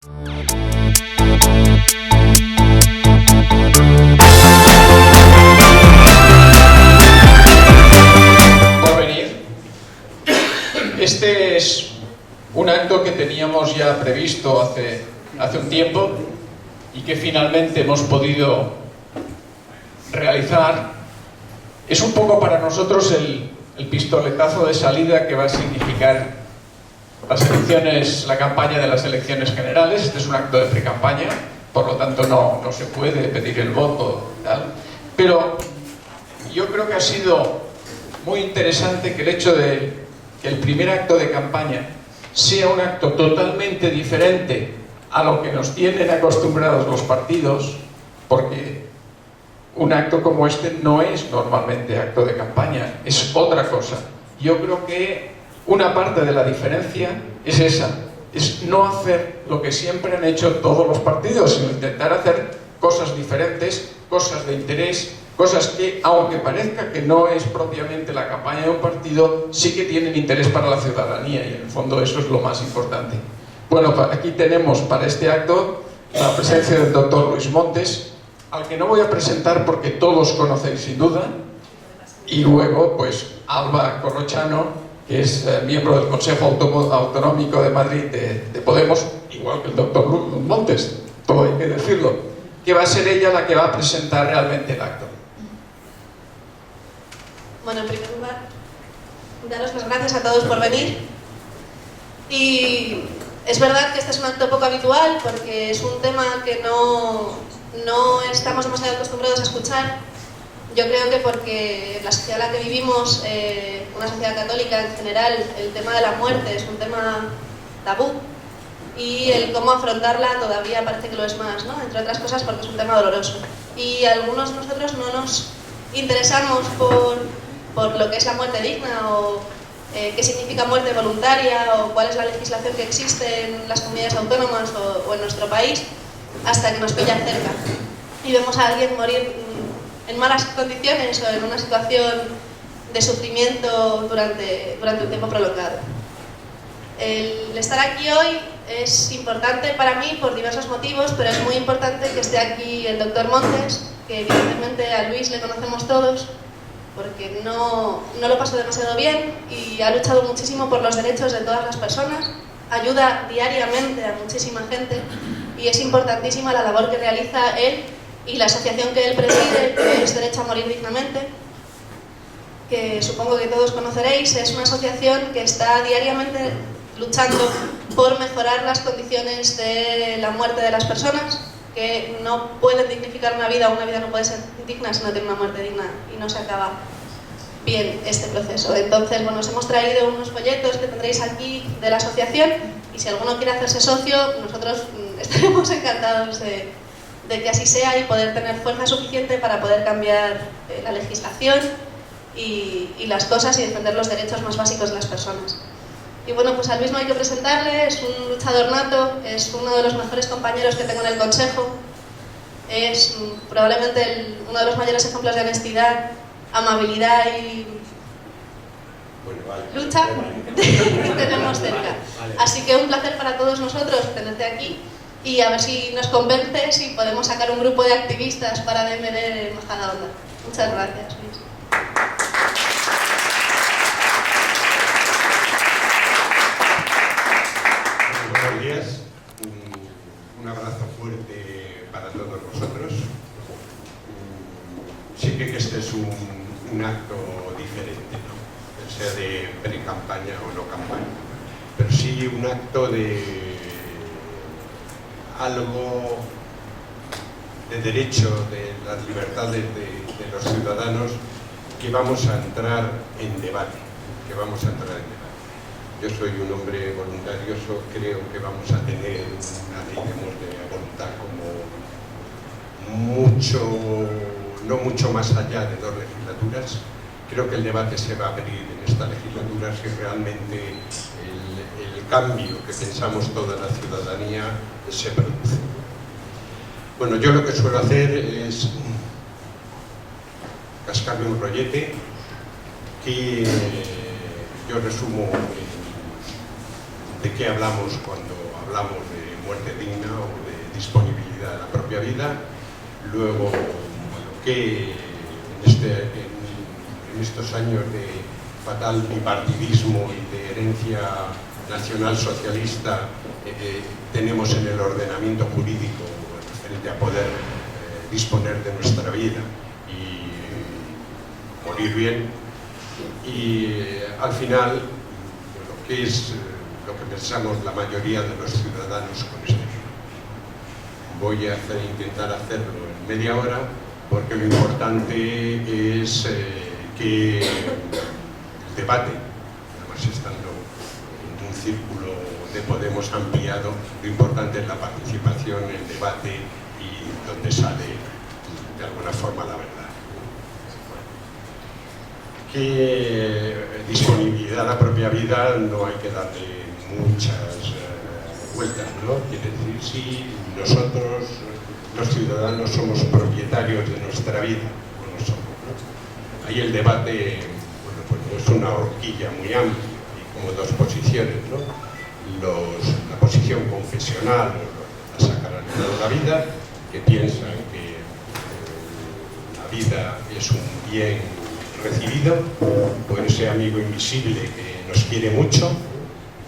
Por venir. Este es un acto que teníamos ya previsto hace un tiempo y que finalmente hemos podido realizar. Es un poco para nosotros el pistoletazo de salida que va a significar la campaña de las elecciones generales. Este es un acto de pre-campaña, por lo tanto no se puede pedir el voto, tal. Pero yo creo que ha sido muy interesante que el hecho de que el primer acto de campaña sea un acto totalmente diferente a lo que nos tienen acostumbrados los partidos, porque un acto como este no es normalmente acto de campaña, es otra cosa. Yo creo que una parte de la diferencia es esa, es no hacer lo que siempre han hecho todos los partidos, sino intentar hacer cosas diferentes, cosas de interés, cosas que, aunque parezca que no es propiamente la campaña de un partido, sí que tienen interés para la ciudadanía, y en el fondo eso es lo más importante. Bueno, aquí tenemos para este acto la presencia del doctor Luis Montes, al que no voy a presentar porque todos conocéis sin duda, y luego pues Alba Corrochano, que es miembro del Consejo Autonómico de Madrid de Podemos, igual que el doctor Luis Montes, todo hay que decirlo, que va a ser ella la que va a presentar realmente el acto. Bueno, en primer lugar, daros las gracias a todos por venir. Y es verdad que este es un acto poco habitual porque es un tema que no estamos demasiado acostumbrados a escuchar. Yo creo que porque la sociedad en la que vivimos, una sociedad católica en general, el tema de la muerte es un tema tabú y el cómo afrontarla todavía parece que lo es más, ¿no? Entre otras cosas porque es un tema doloroso. Y algunos de nosotros no nos interesamos por lo que es la muerte digna o qué significa muerte voluntaria o cuál es la legislación que existe en las comunidades autónomas o en nuestro país hasta que nos pilla cerca y vemos a alguien morir en malas condiciones o en una situación de sufrimiento durante un tiempo prolongado. El estar aquí hoy es importante para mí por diversos motivos, pero es muy importante que esté aquí el doctor Montes, que evidentemente a Luis le conocemos todos, porque no lo pasó demasiado bien y ha luchado muchísimo por los derechos de todas las personas, ayuda diariamente a muchísima gente y es importantísima la labor que realiza él y la asociación que él preside, que es Derecho a Morir Dignamente, que supongo que todos conoceréis. Es una asociación que está diariamente luchando por mejorar las condiciones de la muerte de las personas, que no pueden dignificar una vida no puede ser digna si no tiene una muerte digna y no se acaba bien este proceso. Entonces, bueno, os hemos traído unos folletos que tendréis aquí de la asociación y si alguno quiere hacerse socio, nosotros estaremos encantados de que así sea y poder tener fuerza suficiente para poder cambiar la legislación y las cosas y defender los derechos más básicos de las personas. Y bueno, pues al mismo hay que presentarle, es un luchador nato, es uno de los mejores compañeros que tengo en el Consejo, es probablemente uno de los mayores ejemplos de honestidad, amabilidad y lucha que tenemos cerca. Así que un placer para todos nosotros tenerte aquí y a ver si nos convences y podemos sacar un grupo de activistas para DMD en Majadahonda. Muchas gracias, Luis. Buenos días, un abrazo fuerte para todos vosotros. Sí que este es un acto diferente, ¿no? Sea de pre-campaña o no campaña, pero sí un acto de algo de derecho, de las libertades de los ciudadanos que vamos a entrar en debate, Yo soy un hombre voluntarioso, creo que vamos a tener una ley de voluntad no mucho más allá de 2 legislaturas. Creo que el debate se va a abrir en esta legislatura si realmente el cambio que pensamos toda la ciudadanía se produce. Bueno, yo lo que suelo hacer es cascarme un rollete y yo resumo de qué hablamos cuando hablamos de muerte digna o de disponibilidad de la propia vida. Luego, bueno, que en estos años de fatal bipartidismo y de herencia nacional socialista tenemos en el ordenamiento jurídico referente a poder disponer de nuestra vida y morir bien. Y al final, lo que es lo que pensamos la mayoría de los ciudadanos con este libro. Voy a intentar hacerlo en media hora, porque lo importante es que el debate, además estando en un círculo de Podemos ampliado, lo importante es la participación, el debate y donde sale de alguna forma la verdad. Que disponibilidad a la propia vida no hay que darle muchas vueltas, ¿no? Quiere decir, si nosotros, los ciudadanos, somos propietarios de nuestra vida, o no somos, ¿no? Ahí el debate, bueno, pues no es una horquilla muy amplia, hay como dos posiciones, ¿no? La posición confesional, la sacralidad de la vida, que piensan que la vida es un bien recibido por ese amigo invisible que nos quiere mucho,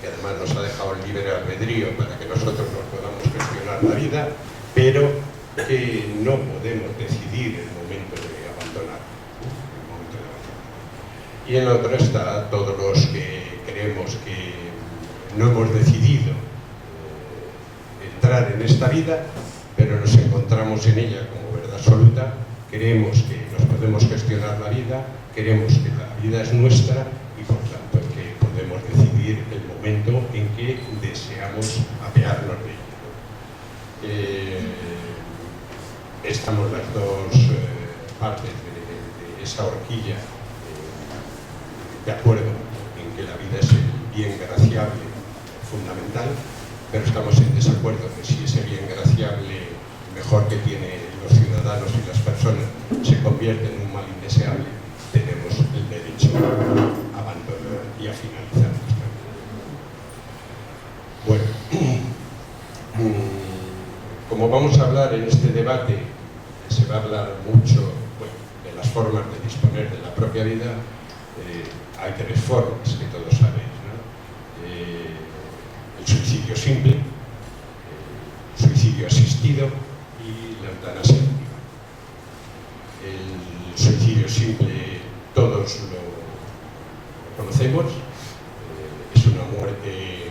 que además nos ha dejado el libre albedrío para que nosotros nos podamos gestionar la vida, pero que no podemos decidir el momento de abandonar. Y en la otra está todos los que creemos que no hemos decidido entrar en esta vida, pero nos encontramos en ella como verdad absoluta. Creemos que nos podemos gestionar la vida, creemos que la vida es nuestra y por tanto que podemos decidir el momento en que deseamos apearnos de ella. Estamos las dos partes de esa horquilla de acuerdo en que la vida es el bien graciable fundamental, pero estamos en desacuerdo que si ese bien graciable mejor que tienen los ciudadanos y las personas se convierte en un mal indeseable, tenemos el derecho a abandonar y a finalizar nuestra vida. Bueno, como vamos a hablar en este debate, se va a hablar mucho, bueno, de las formas de disponer de la propia vida. Hay tres formas que todos sabéis, ¿no? El suicidio simple, el suicidio asistido y la eutanasia activa. El suicidio simple todos lo conocemos, es una muerte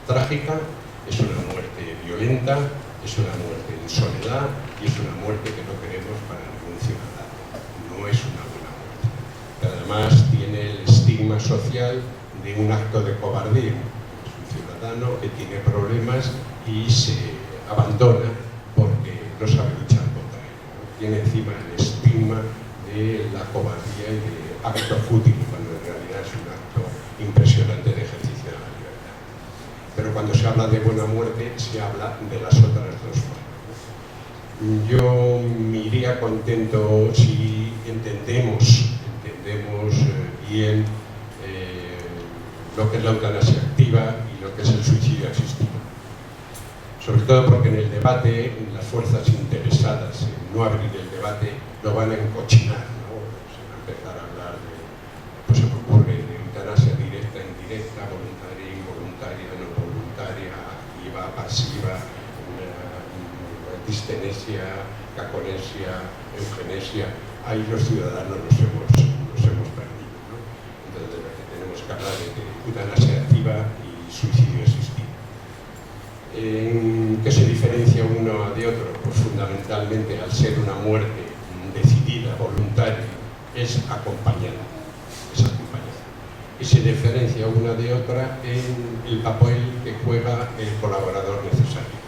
trágica, es una muerte violenta, es una muerte en soledad y es una muerte que no queremos para ningún ciudadano. No es una buena muerte. Pero además tiene el estigma social de un acto de cobardía. Es un ciudadano que tiene problemas y se abandona porque no sabe luchar contra ello. Tiene encima el estigma de la cobardía y de acto fútil, cuando en realidad es un acto impresionante de ejercicio de la libertad. Pero cuando se habla de buena muerte, se habla de las otras dos formas. Yo me iría contento si entendemos bien lo que es la eutanasia activa y lo que es el suicidio asistido. Sobre todo porque en el debate, las fuerzas interesadas en no abrir el debate lo van a encochinar, ¿no? Se va a empezar a hablar de, pues se me ocurre, de eutanasia directa, indirecta, voluntaria, involuntaria, no voluntaria, activa, pasiva, distenesia, caconesia, eugenesia. Ahí los ciudadanos nos hemos perdido, ¿no? Entonces tenemos que hablar de eutanasia activa y suicidio asistido. ¿En qué se diferencia uno de otro? Pues fundamentalmente, al ser una muerte decidida, voluntaria, es acompañada. Y se diferencia una de otra en el papel que juega el colaborador necesario.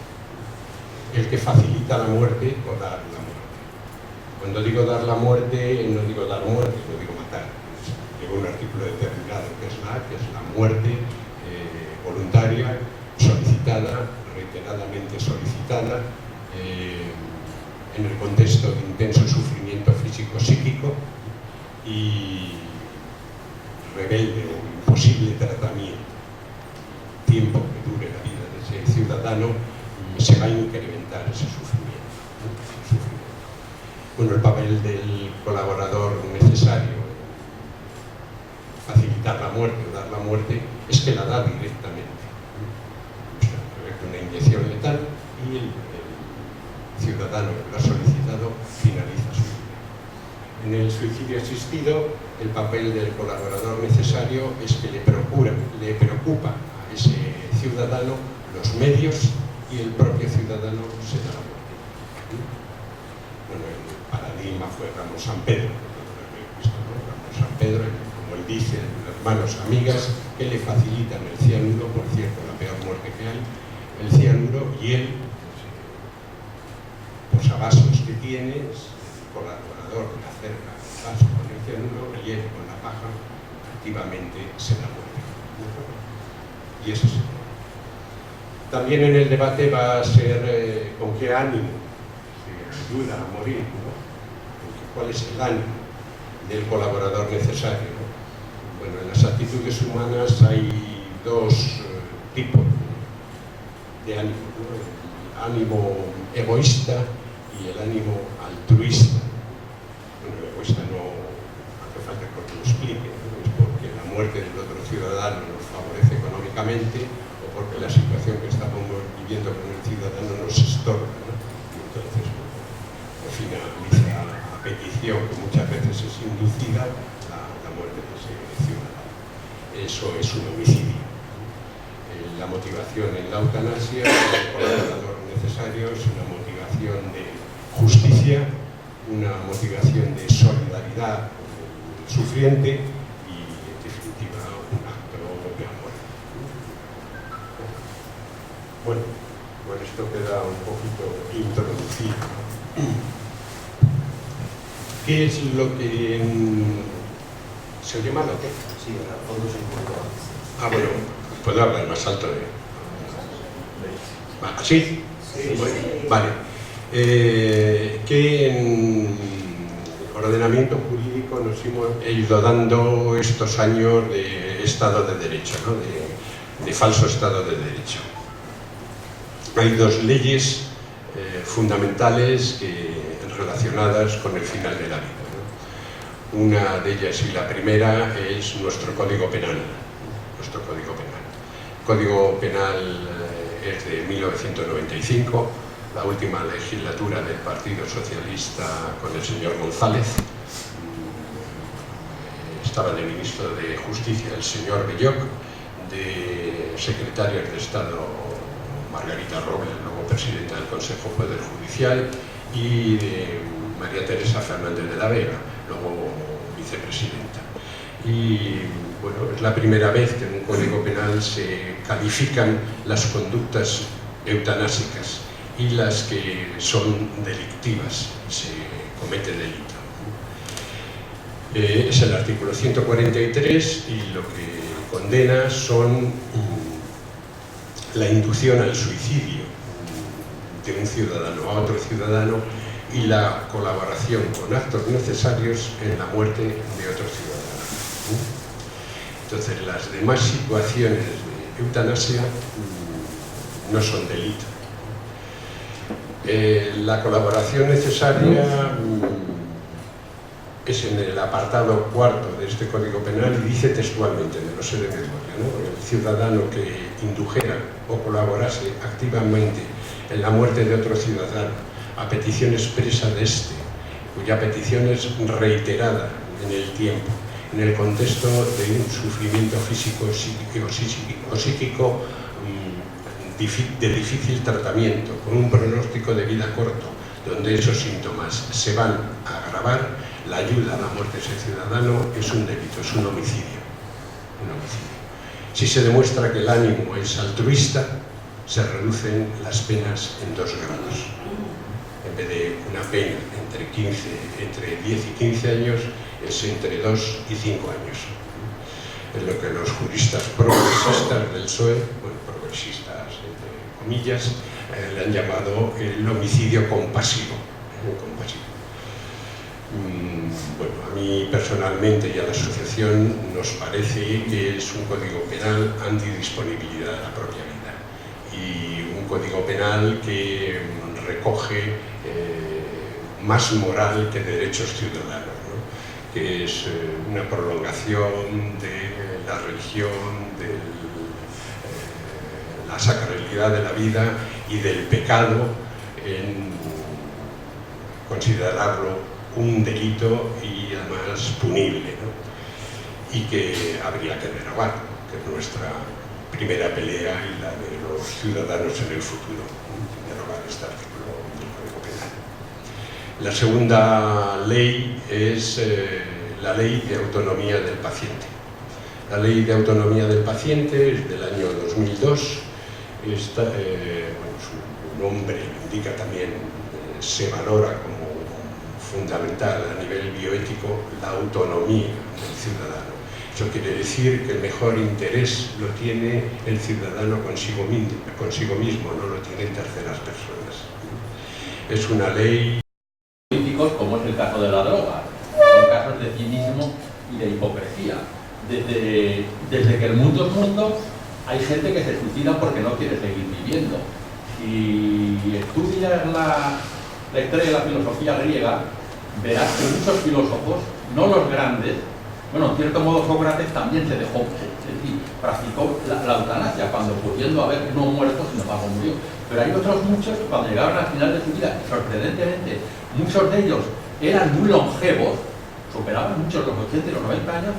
El que facilita la muerte o dar la muerte. Cuando digo dar la muerte, no digo dar muerte, no digo matar. Llevo un artículo determinado que es la muerte voluntaria, solicitada, reiteradamente solicitada, en el contexto de intenso sufrimiento físico-psíquico y rebelde o imposible tratamiento, tiempo que dure la vida de ese ciudadano ciudadano, se va a incrementar ese sufrimiento, ¿no? Bueno, el papel del colaborador necesario, facilitar la muerte o dar la muerte, es que la da directamente, ¿no? Una inyección letal y el ciudadano que lo ha solicitado finaliza su vida. En el suicidio asistido, el papel del colaborador necesario es que le preocupa a ese ciudadano los medios y el propio ciudadano se da la muerte. Bueno, el paradigma fue Ramón Sampedro, Ramón Sampedro, como él dice, hermanos, amigas, que le facilitan el cianuro, por cierto, la peor muerte que hay, el cianuro, y él, posavasos que tiene, es el colaborador que acerca el vaso con el cianuro, y él con la paja activamente se da muerte. Y eso es. También en el debate va a ser con qué ánimo se ayuda a morir, ¿no? ¿Cuál es el ánimo del colaborador necesario, ¿no? Bueno, en las actitudes humanas hay dos tipos de ánimo, ¿no? El ánimo egoísta y el ánimo altruista. Bueno, el egoísta no hace falta que lo explique, ¿no? Es porque la muerte del otro ciudadano nos favorece económicamente o porque la situación que estamos viviendo con el ciudadano nos estorba, ¿no? Y entonces, bueno, finaliza a petición, que muchas veces es inducida, la muerte de ese ciudadano. Eso es un homicidio. La motivación en la eutanasia del colaborador necesario es una motivación de justicia, una motivación de solidaridad con el sufriente y, en definitiva, un acto de amor. Bueno, con esto queda un poquito introducido. ¿Qué es lo que se oye mal o qué? Sí, a todos un poco. Ah, bueno, puedo hablar más alto de... ¿Así? Sí. Bueno, vale. Que en ordenamiento jurídico nos hemos ido dando estos años de Estado de Derecho, ¿no? de falso Estado de Derecho. Hay dos leyes fundamentales relacionadas con el final de la vida, ¿no? Una de ellas, y la primera, es nuestro Código Penal. Nuestro Código Penal. El Código Penal es de 1995, la última legislatura del Partido Socialista con el señor González. Estaba de ministro de Justicia el señor Belloc, de secretarios de Estado Margarita Robles, luego presidenta del Consejo Poder Judicial, y de María Teresa Fernández de la Vega, luego vicepresidenta. Y bueno, es la primera vez que en un Código Penal se califican las conductas eutanásicas y las que son delictivas, se comete delito. Es el artículo 143 y lo que condena son la inducción al suicidio de un ciudadano a otro ciudadano y la colaboración con actos necesarios en la muerte de otro ciudadano. Entonces, las demás situaciones de eutanasia no son delito. La colaboración necesaria es en el apartado cuarto de este Código Penal y dice textualmente, me lo sé de memoria, ¿no? El ciudadano que indujera o colaborase activamente en la muerte de otro ciudadano a petición expresa de este, cuya petición es reiterada en el tiempo, en el contexto de un sufrimiento físico o psíquico de difícil tratamiento, con un pronóstico de vida corto, donde esos síntomas se van a agravar, la ayuda a la muerte de ese ciudadano es un delito, es un homicidio. Si se demuestra que el ánimo es altruista, se reducen las penas en 2 grados. En vez de una pena entre 10 y 15 años, es entre 2 y 5 años. Es lo que los juristas progresistas del PSOE, bueno, progresistas entre comillas, le han llamado el homicidio compasivo. Bueno, a mí personalmente y a la asociación nos parece que es un código penal antidisponibilidad de la propia vida y un código penal que recoge más moral que derechos ciudadanos, ¿no? Que es una prolongación de la religión, de la sacralidad de la vida y del pecado, en considerarlo un delito y además punible, ¿no? Y que habría que derogar, que es nuestra primera pelea y la de los ciudadanos en el futuro, derogar este artículo del Código Penal. La segunda ley es la Ley de Autonomía del Paciente. La Ley de Autonomía del Paciente es del año 2002. Su nombre indica también, se valora como fundamental a nivel bioético la autonomía del ciudadano. Eso quiere decir que el mejor interés lo tiene el ciudadano consigo mismo, no lo tienen terceras personas. Es una ley... políticos, como es el caso de la droga, son casos de cinismo y de hipocresía. Desde que el mundo es mundo, hay gente que se suicida porque no quiere seguir viviendo. Si estudias la historia de la filosofía griega, verás que muchos filósofos, no los grandes, bueno, en cierto modo Sócrates también se dejó, es decir, practicó la eutanasia cuando pudiendo haber no muerto, sin embargo murió. Pero hay otros muchos que cuando llegaron al final de su vida, sorprendentemente, muchos de ellos eran muy longevos, superaban muchos los 80 y los 90 años,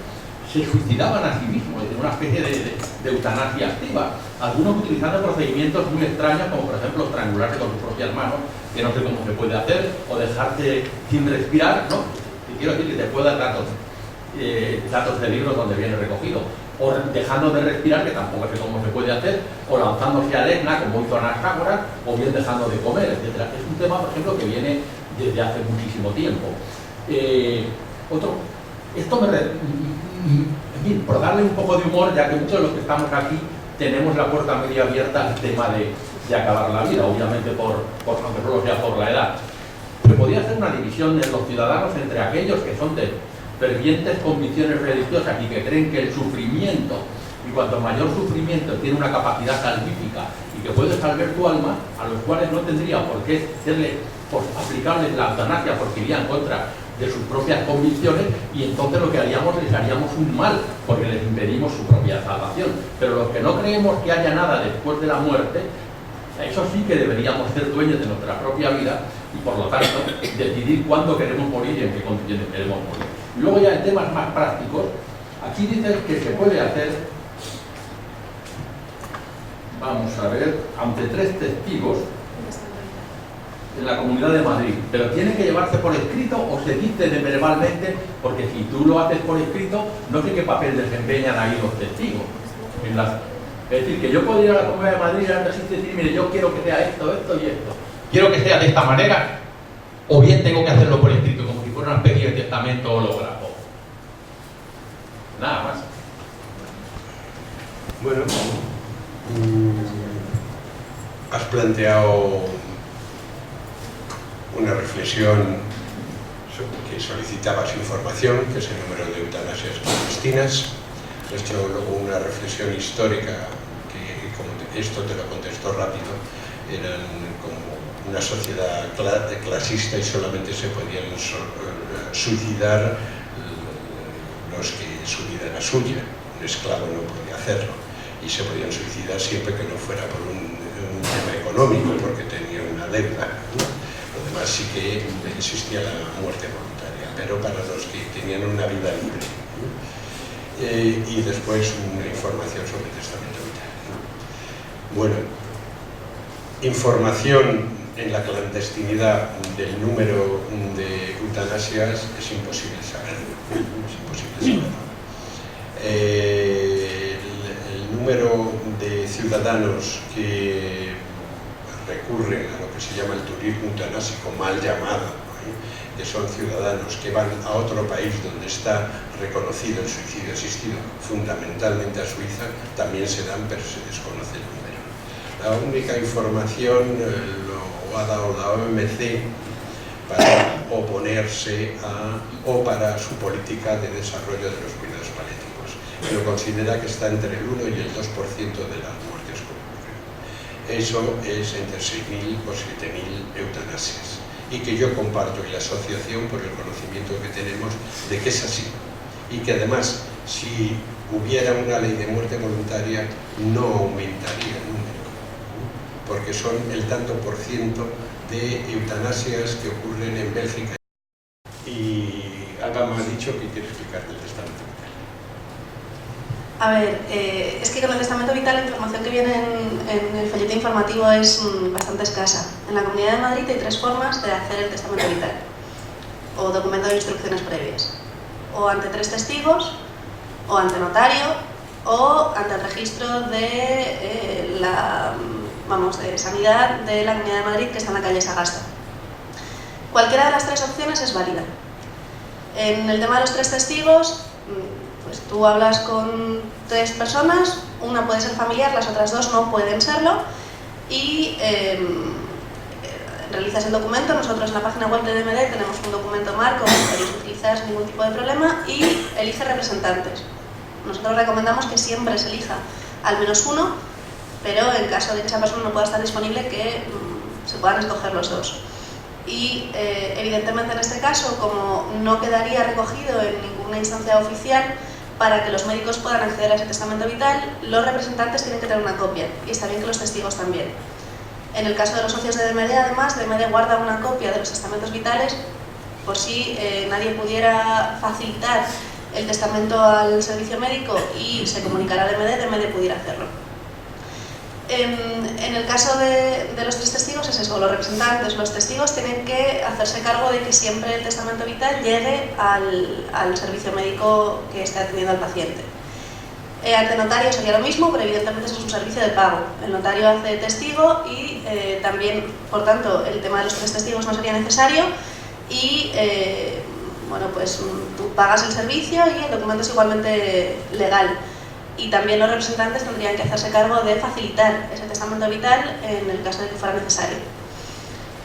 se suicidaban a sí mismos, es decir, una especie de eutanasia activa. Algunos utilizando procedimientos muy extraños, como por ejemplo estrangularse con sus propias manos, que no sé cómo se puede hacer, o dejarse sin respirar, ¿no? Y quiero decir que te puedo dar datos de libros donde viene recogido, o dejando de respirar, que tampoco sé cómo se puede hacer, o lanzándose al Etna, como hizo Anaxágoras, o bien dejando de comer, etc. Es un tema, por ejemplo, que viene desde hace muchísimo tiempo. En fin, por darle un poco de humor, ya que muchos de los que estamos aquí tenemos la puerta medio abierta al tema de acabar la vida, obviamente aunque solo sea por la edad. Se podría hacer una división de los ciudadanos entre aquellos que son de fervientes convicciones religiosas y que creen que el sufrimiento, y cuanto mayor sufrimiento tiene una capacidad salvífica y que puede salvar tu alma, a los cuales no tendría por qué aplicarles la eutanasia porque iría en contra de sus propias convicciones, y entonces lo que haríamos, les haríamos un mal porque les impedimos su propia salvación. Pero los que no creemos que haya nada después de la muerte, eso sí que deberíamos ser dueños de nuestra propia vida y por lo tanto decidir cuándo queremos morir y en qué condiciones queremos morir. Y luego ya en temas más prácticos, aquí dicen que se puede hacer, vamos a ver, ante 3 testigos en la Comunidad de Madrid, pero tiene que llevarse por escrito o se dice verbalmente, porque si tú lo haces por escrito, no sé qué papel desempeñan ahí los testigos. Es decir, que yo puedo ir a la Comunidad de Madrid y decir, mire, yo quiero que sea esto, esto y esto. Quiero que sea de esta manera, o bien tengo que hacerlo por escrito, como si fuera una especie de testamento holográfico. Nada más. Bueno, has planteado una reflexión que solicitabas información, que es el número de eutanasias clandestinas. Has hecho luego una reflexión histórica que, como esto te lo contesto rápido, eran como una sociedad clasista y solamente se podían suicidar los que su vida era suya. Un esclavo no podía hacerlo y se podían suicidar siempre que no fuera por un tema económico, porque tenía una deuda, ¿no? Lo demás sí que existía la muerte voluntaria, pero para los que tenían una vida libre, ¿no? Y después una información sobre el testamento vital, ¿no? Bueno, información en la clandestinidad del número de eutanasias es imposible saberlo, es imposible saberlo. El número de ciudadanos que recurren a lo que se llama el turismo eutanásico mal llamado, que son ciudadanos que van a otro país donde está reconocido el suicidio asistido, fundamentalmente a Suiza, también se dan, pero se desconoce el número. La única información lo ha dado la OMC para oponerse o para su política de desarrollo de los cuidados paliativos, pero considera que está entre el 1 y el 2% de las muertes que ocurren. eso es entre 6.000 o 7.000 eutanasias. Y que yo comparto, y la asociación, por el conocimiento que tenemos, de que es así. Y que además, si hubiera una ley de muerte voluntaria, no aumentaría el número, porque son el tanto por ciento de eutanasias que ocurren en Bélgica. Y Alba me ha dicho que quiere explicar del testamento vital. A ver, es que con el testamento vital la información que viene en el folleto informativo es bastante escasa. En la Comunidad de Madrid hay 3 formas de hacer el testamento vital, o documento de instrucciones previas. O ante 3 testigos, o ante notario, o ante el registro de de sanidad de la Comunidad de Madrid, que está en la calle Sagasta. Cualquiera de las 3 opciones es válida. En el tema de los 3 testigos, pues tú hablas con 3 personas, una puede ser familiar, las otras 2 no pueden serlo, y realizas el documento. Nosotros en la página web de DMD tenemos un documento marco que no utilizas ningún tipo de problema, y elige representantes. Nosotros recomendamos que siempre se elija al menos uno, pero en caso de que esa persona no pueda estar disponible, que se puedan escoger los 2. Y evidentemente en este caso, como no quedaría recogido en ninguna instancia oficial, para que los médicos puedan acceder a ese testamento vital, los representantes tienen que tener una copia, y está bien que los testigos también. En el caso de los socios de DMD, además, DMD guarda una copia de los testamentos vitales por si nadie pudiera facilitar el testamento al servicio médico y se comunicara a DMD, DMD pudiera hacerlo. En el caso de los 3 testigos es eso, los representantes, los testigos tienen que hacerse cargo de que siempre el testamento vital llegue al servicio médico que esté atendiendo al paciente. Ante notario sería lo mismo, pero evidentemente eso es un servicio de pago. El notario hace testigo y también, por tanto, el tema de los 3 testigos no sería necesario, y bueno, pues tú pagas el servicio y el documento es igualmente legal. Y también los representantes tendrían que hacerse cargo de facilitar ese testamento vital en el caso de que fuera necesario.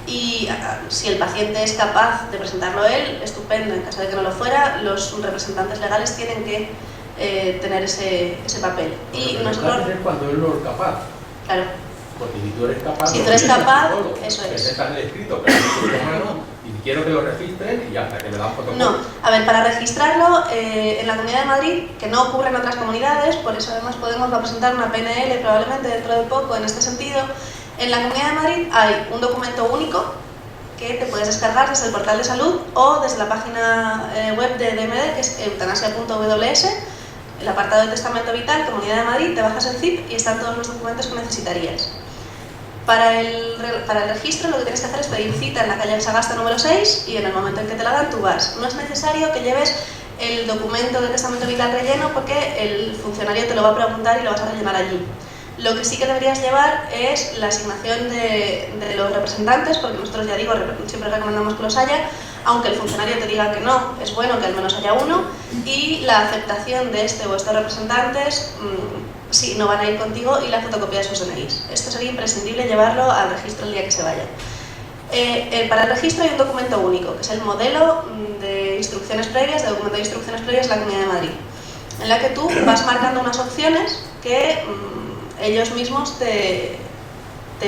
Y si el paciente es capaz de presentarlo él, estupendo. En caso de que no lo fuera, los representantes legales tienen que tener ese papel. Y nosotros... es cuando él no es capaz. Claro. Porque si tú eres capaz... Si tú eres capaz, eso es. Está en el escrito, pero y quiero que lo registren y ya hasta que me dan fotocopia. No, a ver, para registrarlo en la Comunidad de Madrid, que no ocurre en otras comunidades, por eso además podemos presentar una PNL probablemente dentro de poco en este sentido. En la Comunidad de Madrid hay un documento único que te puedes descargar desde el portal de salud o desde la página web de DMD, que es eutanasia.ws, el apartado de testamento vital, Comunidad de Madrid, te bajas el zip y están todos los documentos que necesitarías. Para el registro lo que tienes que hacer es pedir cita en la calle Sagasta número 6 y en el momento en que te la dan tú vas. No es necesario que lleves el documento de testamento vital relleno porque el funcionario te lo va a preguntar y lo vas a rellenar allí. Lo que sí que deberías llevar es la asignación de los representantes, porque nosotros, ya digo, siempre recomendamos que los haya, aunque el funcionario te diga que no, es bueno que al menos haya uno, y la aceptación de este o estos representantes si no van a ir contigo, y la fotocopia de sus DNIs. Esto sería imprescindible llevarlo al registro el día que se vaya. Para el registro hay un documento único, que es el modelo de instrucciones previas, de documento de instrucciones previas de la Comunidad de Madrid, en la que tú vas marcando unas opciones que ellos mismos te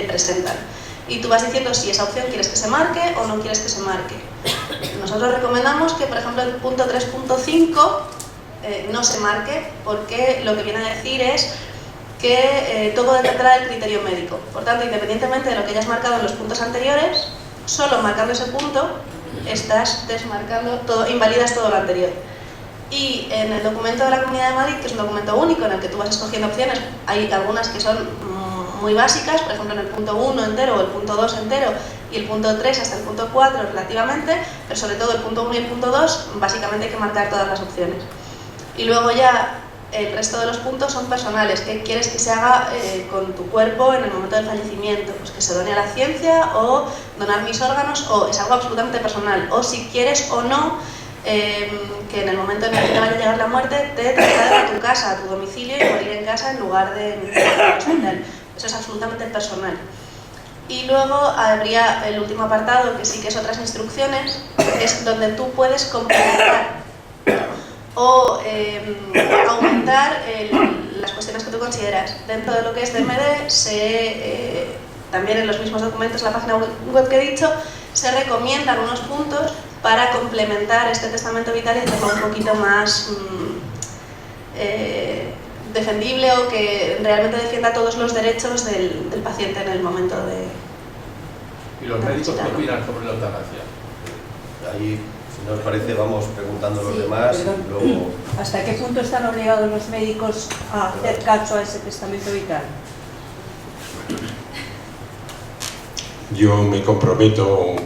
presentan. Y tú vas diciendo si esa opción quieres que se marque o no quieres que se marque. Nosotros recomendamos que, por ejemplo, el punto 3.5 no se marque, porque lo que viene a decir es que todo dependerá del criterio médico. Por tanto, independientemente de lo que hayas marcado en los puntos anteriores, solo marcando ese punto estás desmarcando todo, invalidas todo lo anterior. Y en el documento de la Comunidad de Madrid, que es un documento único en el que tú vas escogiendo opciones, hay algunas que son muy básicas, por ejemplo en el punto 1 entero o el punto 2 entero y el punto 3 hasta el punto 4 relativamente, pero sobre todo el punto 1 y el punto 2 básicamente hay que marcar todas las opciones. Y luego ya el resto de los puntos son personales, qué quieres que se haga con tu cuerpo en el momento del fallecimiento, pues que se done a la ciencia o donar mis órganos, o es algo absolutamente personal, o si quieres o no que en el momento en el que te vaya a llegar la muerte te trasladen a tu casa, a tu domicilio, y morir en casa en lugar de en el hospital. Eso es absolutamente personal. Y luego habría el último apartado, que sí que es otras instrucciones, es donde tú puedes complementar o aumentar las cuestiones que tú consideras. Dentro de lo que es DMD, también en los mismos documentos, la página web que he dicho, se recomiendan unos puntos para complementar este testamento vital y hacerlo un poquito más defendible, o que realmente defienda todos los derechos del paciente en el momento de... ¿Y los médicos qué opinan sobre la eutanasia? Ahí, si no os parece, vamos preguntando a los demás. Luego... ¿Hasta qué punto están obligados los médicos a hacer caso a ese testamento vital? Yo me comprometo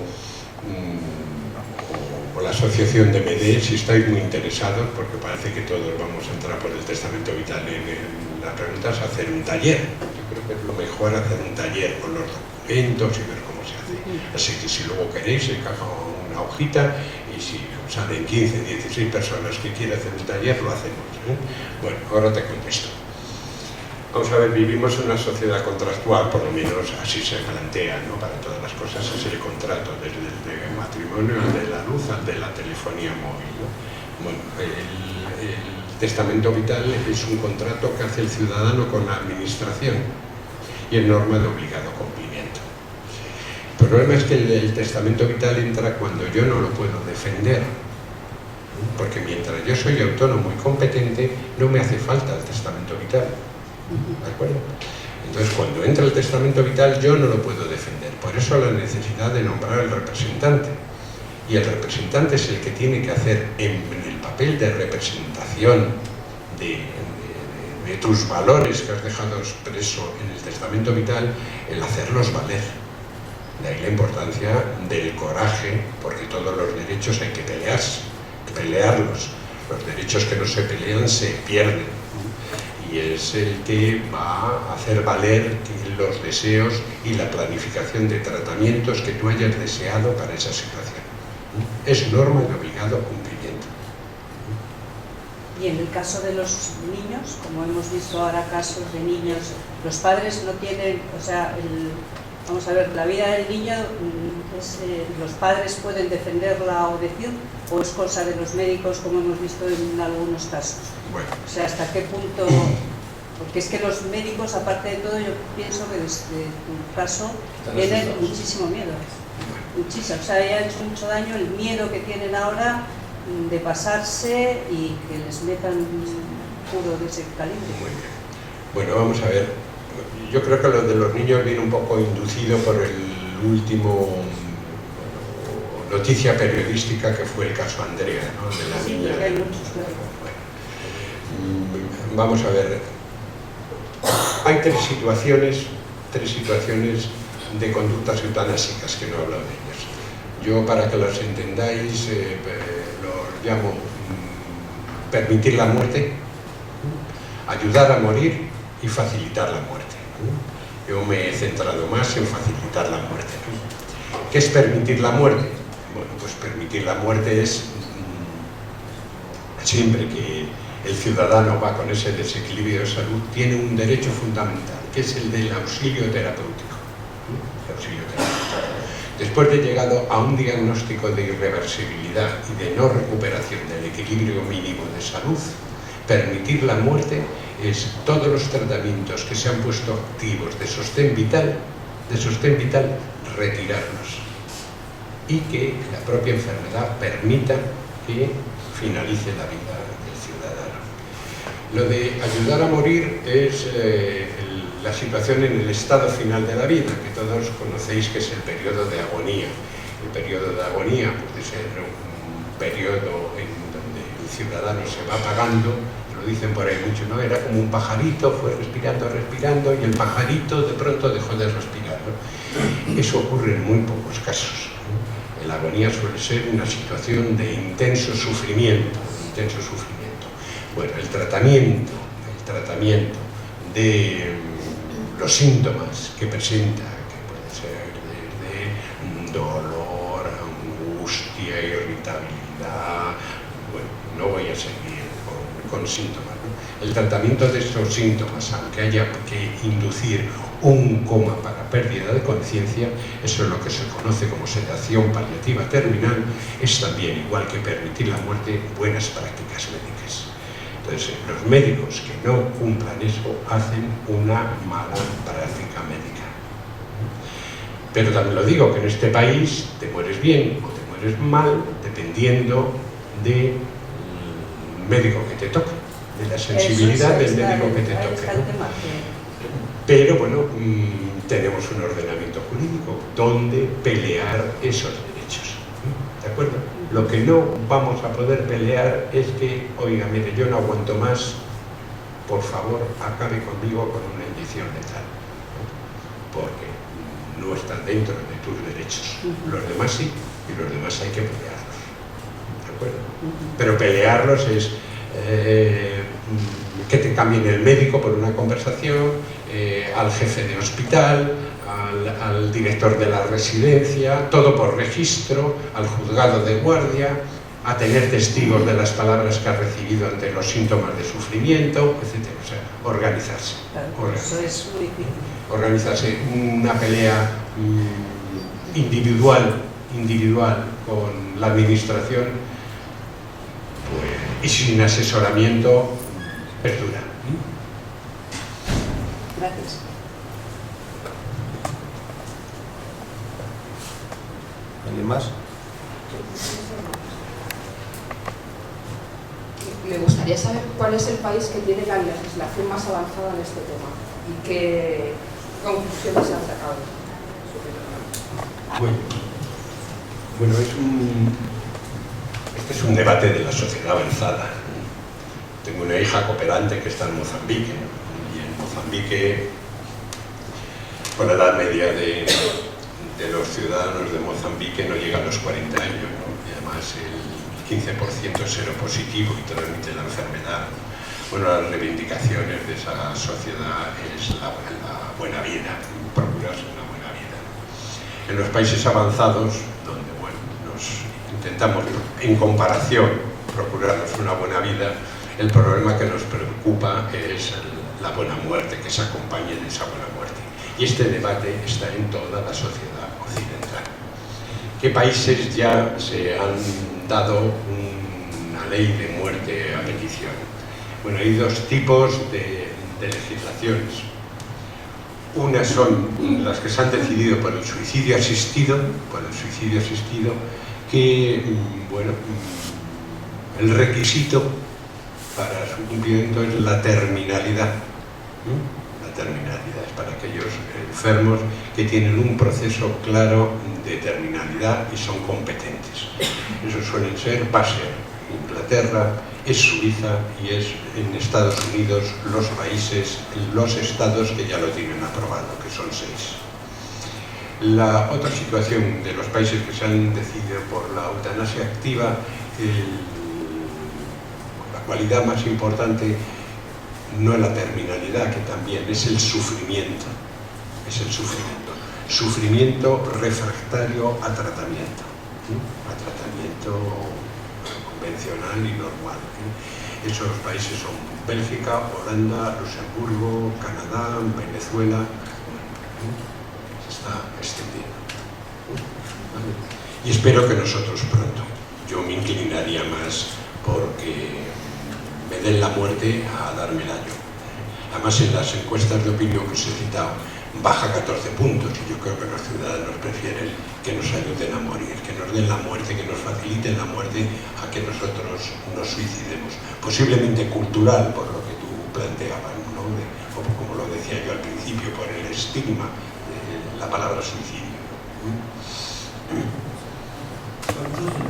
con la asociación de DMD, si estáis muy interesados, porque parece que todos vamos a entrar por el testamento vital en la pregunta, es hacer un taller. Yo creo que es lo mejor hacer un taller con los documentos y ver cómo se hace. Así que si luego queréis, se caja una hojita y si salen 15, 16 personas que quieren hacer un taller, lo hacemos. Bueno, ahora te contesto. Vamos a ver, vivimos en una sociedad contractual, por lo menos así se plantea, ¿no? Para todas las cosas es el contrato, desde el de matrimonio, al de la luz, al de la telefonía móvil, ¿no? Bueno, el testamento vital es un contrato que hace el ciudadano con la administración y es norma de obligado cumplimiento. El problema es que el testamento vital entra cuando yo no lo puedo defender, porque mientras yo soy autónomo y competente, no me hace falta el testamento vital. ¿De acuerdo? Entonces, cuando entra el testamento vital, yo no lo puedo defender. Por eso la necesidad de nombrar al representante. Y el representante es el que tiene que hacer en el papel de representación de tus valores que has dejado expreso en el testamento vital, el hacerlos valer. De ahí la importancia del coraje, porque todos los derechos hay que pelearlos. Los derechos que no se pelean se pierden. Y es el que va a hacer valer los deseos y la planificación de tratamientos que tú hayas deseado para esa situación. Es norma de obligado cumplimiento. Y en el caso de los niños, como hemos visto ahora casos de niños, los padres no tienen, o sea, vamos a ver, la vida del niño, los padres pueden defenderla o decir, o es cosa de los médicos, como hemos visto en algunos casos. Bueno. O sea, ¿hasta qué punto? Porque es que los médicos, aparte de todo, yo pienso que desde tu caso tienen muchísimo miedo. Muchísimo. O sea, ya ha hecho mucho daño el miedo que tienen ahora de pasarse y que les metan puro de ese calibre. Muy bien. Bueno, vamos a ver. Yo creo que lo de los niños viene un poco inducido por el último noticia periodística que fue el caso Andrea, ¿no? De la niña. Sí, hay muchos, claro. Vamos a ver, hay tres situaciones de conductas eutanásicas que no he hablado de ellas. Yo, para que las entendáis, los llamo permitir la muerte, ayudar a morir y facilitar la muerte. Yo me he centrado más en facilitar la muerte. ¿Qué es permitir la muerte? Bueno, pues permitir la muerte es siempre que el ciudadano va con ese desequilibrio de salud, tiene un derecho fundamental, que es el del auxilio terapéutico. Después de llegado a un diagnóstico de irreversibilidad y de no recuperación del equilibrio mínimo de salud, permitir la muerte es todos los tratamientos que se han puesto activos de sostén vital, retirarlos y que la propia enfermedad permita que finalice la vida del ciudadano. Lo de ayudar a morir es la situación en el estado final de la vida, que todos conocéis que es el periodo de agonía. El periodo de agonía puede ser un periodo en donde el ciudadano se va apagando, lo dicen por ahí mucho, ¿no? Era como un pajarito, fue respirando y el pajarito de pronto dejó de respirar, ¿no? Eso ocurre en muy pocos casos. La agonía suele ser una situación de intenso sufrimiento. Bueno, el tratamiento de los síntomas que presenta, que puede ser desde dolor, angustia, irritabilidad, bueno, no voy a seguir con síntomas, ¿no? El tratamiento de estos síntomas, aunque haya que inducir un coma para pérdida de conciencia, eso es lo que se conoce como sedación paliativa terminal, es también, igual que permitir la muerte, buenas prácticas médicas. Entonces, los médicos que no cumplan eso hacen una mala práctica médica. Pero también lo digo, que en este país te mueres bien o te mueres mal dependiendo del médico que te toque, de la sensibilidad del médico que te toque, ¿no? Pero bueno, tenemos un ordenamiento jurídico donde pelear esos derechos, ¿de acuerdo? Lo que no vamos a poder pelear es que, oiga, mire, yo no aguanto más, por favor, acabe conmigo con una inyección letal, porque no están dentro de tus derechos. Los demás sí, y los demás hay que pelearlos, ¿de acuerdo? Pero pelearlos es que te cambien el médico por una conversación, al jefe de hospital, al director de la residencia, todo por registro, al juzgado de guardia, a tener testigos de las palabras que ha recibido ante los síntomas de sufrimiento, etc. O sea, organizarse. Claro, eso es muy difícil. Organizarse una pelea individual con la administración, pues, y sin asesoramiento, perdura. Gracias. ¿Alguien más? Me gustaría saber cuál es el país que tiene la legislación más avanzada en este tema y qué conclusiones se han sacado. Bueno, este es un debate de la sociedad avanzada. Tengo una hija cooperante que está en Mozambique, y en Mozambique, con la edad media de los ciudadanos de Mozambique no llega a los 40 años, ¿no? Y además el 15% es seropositivo y transmite la enfermedad. Bueno, las reivindicaciones de esa sociedad es la buena vida, procurarse una buena vida. En los países avanzados, donde bueno, nos intentamos, en comparación, procurarnos una buena vida, el problema que nos preocupa es la buena muerte, que se acompañe de esa buena muerte. Y este debate está en toda la sociedad occidental. ¿Qué países ya se han dado una ley de muerte a petición? Bueno, hay dos tipos de legislaciones. Unas son las que se han decidido por el suicidio asistido, que, bueno, el requisito para su cumplimiento es la terminalidad. La terminalidad es para aquellos enfermos que tienen un proceso claro de terminalidad y son competentes. Esos suelen ser Basel, Inglaterra, es Suiza y es en Estados Unidos los estados que ya lo tienen aprobado, que son 6. La otra situación de los países que se han decidido por la eutanasia activa, la cualidad más importante no es la terminalidad, que también es el sufrimiento. Es el sufrimiento. Sufrimiento refractario a tratamiento. A tratamiento convencional y normal. Esos países son Bélgica, Holanda, Luxemburgo, Canadá, Venezuela. Se está extendiendo. Y espero que nosotros pronto. Yo me inclinaría más porque me den la muerte a dármela yo. Además, en las encuestas de opinión que os he citado, baja 14 puntos. Y yo creo que los ciudadanos prefieren que nos ayuden a morir, que nos den la muerte, que nos faciliten la muerte, a que nosotros nos suicidemos. Posiblemente cultural, por lo que tú planteabas, ¿no? O como lo decía yo al principio, por el estigma de la palabra suicidio.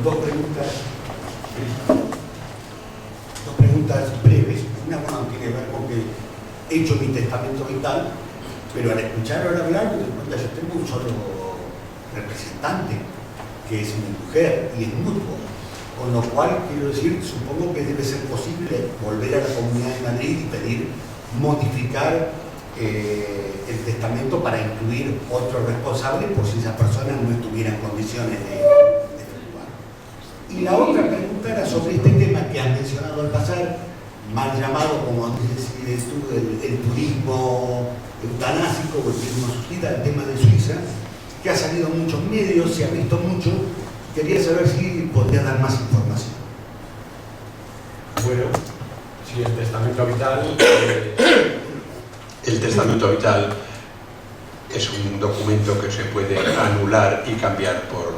Dos preguntas breves. Una tiene que ver con que he hecho mi testamento vital, pero al escuchar ahora hablar, me doy cuenta que yo tengo un solo representante, que es mi mujer, y es mutuo. Con lo cual, quiero decir, supongo que debe ser posible volver a la Comunidad de Madrid y pedir modificar el testamento para incluir otro responsable por si esa persona no estuviera en condiciones de efectuar. Y la otra pregunta era sobre este tema que has mencionado al pasar, mal llamado, como dices tú, el turismo eutanásico o el turismo suicida, el tema de Suiza, que ha salido en muchos medios, se ha visto mucho. Quería saber si podría dar más información. Bueno, Sí, el testamento vital es un documento que se puede anular y cambiar por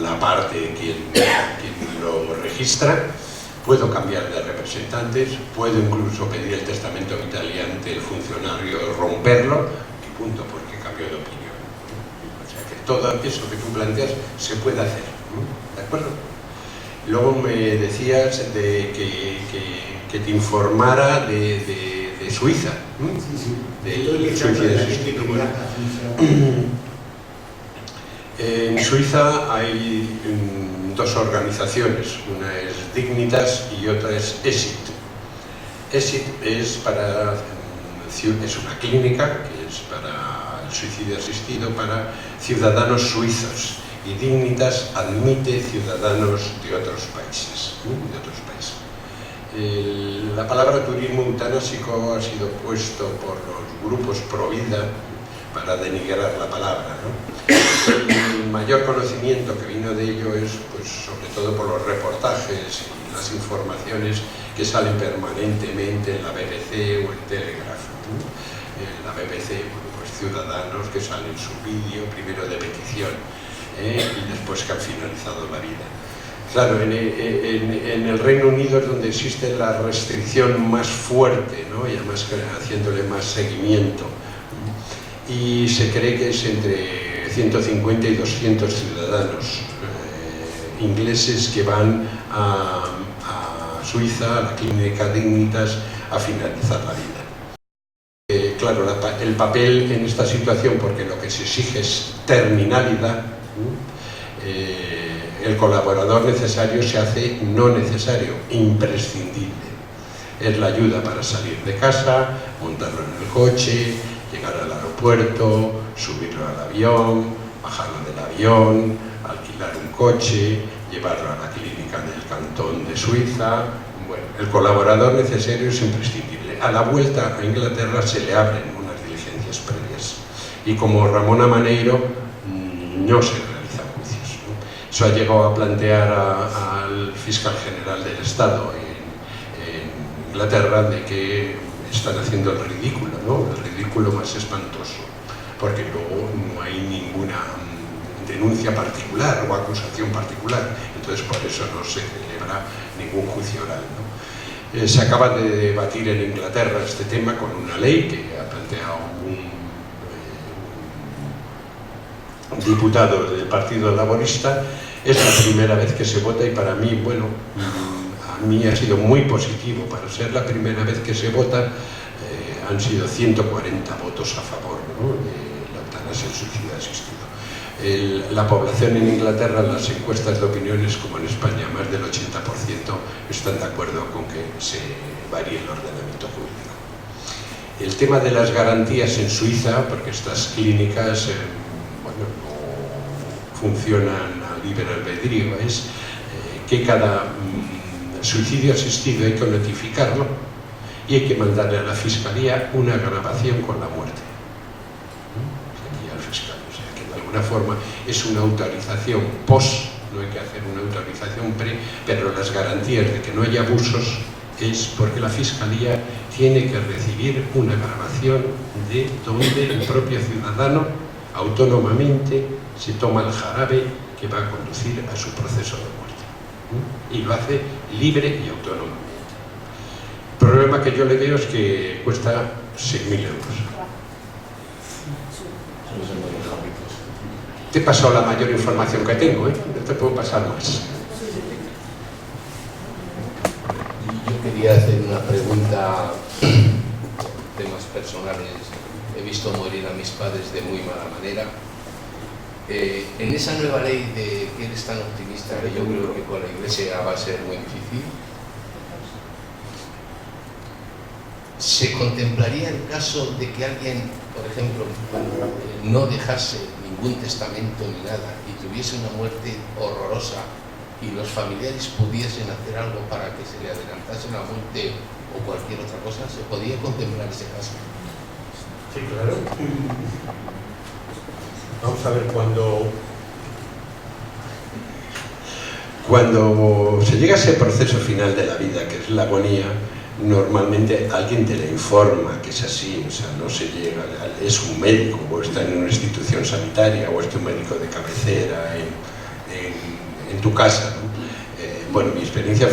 la parte quien lo registra. Puedo cambiar de representantes, puedo incluso pedir el testamento vital y ante el funcionario romperlo y punto, porque cambio de opinión. O sea que todo eso que tú planteas se puede hacer, ¿de acuerdo? Luego me decías de que te informara de Suiza, del suicidio asistido. En Suiza hay dos organizaciones, una es Dignitas y otra es ESIT. ESIT es una clínica que es para el suicidio asistido para ciudadanos suizos, y Dignitas admite ciudadanos de otros países. La palabra turismo eutanásico ha sido puesto por los grupos pro vida para denigrar la palabra, ¿no? El mayor conocimiento que vino de ello es, pues, sobre todo por los reportajes y las informaciones que salen permanentemente en la BBC o en Telegraph, ¿no? En la BBC, pues ciudadanos que salen su vídeo, primero de petición, y después que han finalizado la vida. Claro, en el Reino Unido es donde existe la restricción más fuerte, ¿no? Y además haciéndole más seguimiento. Y se cree que es entre 150 y 200 ciudadanos ingleses que van a Suiza, a la clínica Dignitas, a finalizar la vida. Claro, el papel en esta situación, porque lo que se exige es terminalidad, el colaborador necesario se hace no necesario, imprescindible. Es la ayuda para salir de casa, montarlo en el coche, llegar al aeropuerto, subirlo al avión, bajarlo del avión, alquilar un coche, llevarlo a la clínica del cantón de Suiza. Bueno, el colaborador necesario es imprescindible. A la vuelta a Inglaterra se le abren unas diligencias previas. Y como Ramón Maneiro, no se realizan juicios, ¿no? Eso ha llegado a plantear al fiscal general del Estado en Inglaterra de que están haciendo el ridículo, ¿no? El ridículo más espantoso, porque luego no hay ninguna denuncia particular o acusación particular, entonces por eso no se celebra ningún juicio oral, ¿no? Se acaba de debatir en Inglaterra este tema con una ley que ha planteado un diputado del Partido Laborista. Es la primera vez que se vota y para mí, bueno, a mí ha sido muy positivo. Para ser la primera vez que se vota, han sido 140 votos a favor, ¿no?, de la eutanasia, el suicidio asistido. La población en Inglaterra, en las encuestas de opiniones, como en España, más del 80% están de acuerdo con que se varíe el ordenamiento jurídico. El tema de las garantías en Suiza, porque estas clínicas bueno, no funcionan a libre albedrío, es que cada suicidio asistido hay que notificarlo y hay que mandarle a la fiscalía una grabación con la muerte. Aquí al fiscal, o sea que de alguna forma es una autorización post, no hay que hacer una autorización pre, pero las garantías de que no haya abusos es porque la fiscalía tiene que recibir una grabación de donde el propio ciudadano autónomamente se toma el jarabe que va a conducir a su proceso de muerte, y lo hace libre y autónomamente. El problema que yo le veo es que cuesta 6.000 euros. Te he pasado la mayor información que tengo, no te puedo pasar más. Yo quería hacer una pregunta, temas personales. He visto morir a mis padres de muy mala manera. En esa nueva ley de que eres tan optimista, que yo creo que con la Iglesia va a ser muy difícil, ¿se contemplaría el caso de que alguien, por ejemplo, no dejase ningún testamento ni nada y tuviese una muerte horrorosa y los familiares pudiesen hacer algo para que se le adelantase la muerte o cualquier otra cosa? ¿Se podía contemplar ese caso? Sí, claro. Vamos a ver, cuando se llega a ese proceso final de la vida, que es la agonía, normalmente alguien te le informa que es así, o sea, no se llega, es un médico o está en una institución sanitaria o es un médico de cabecera en tu casa, ¿no? Bueno, mi experiencia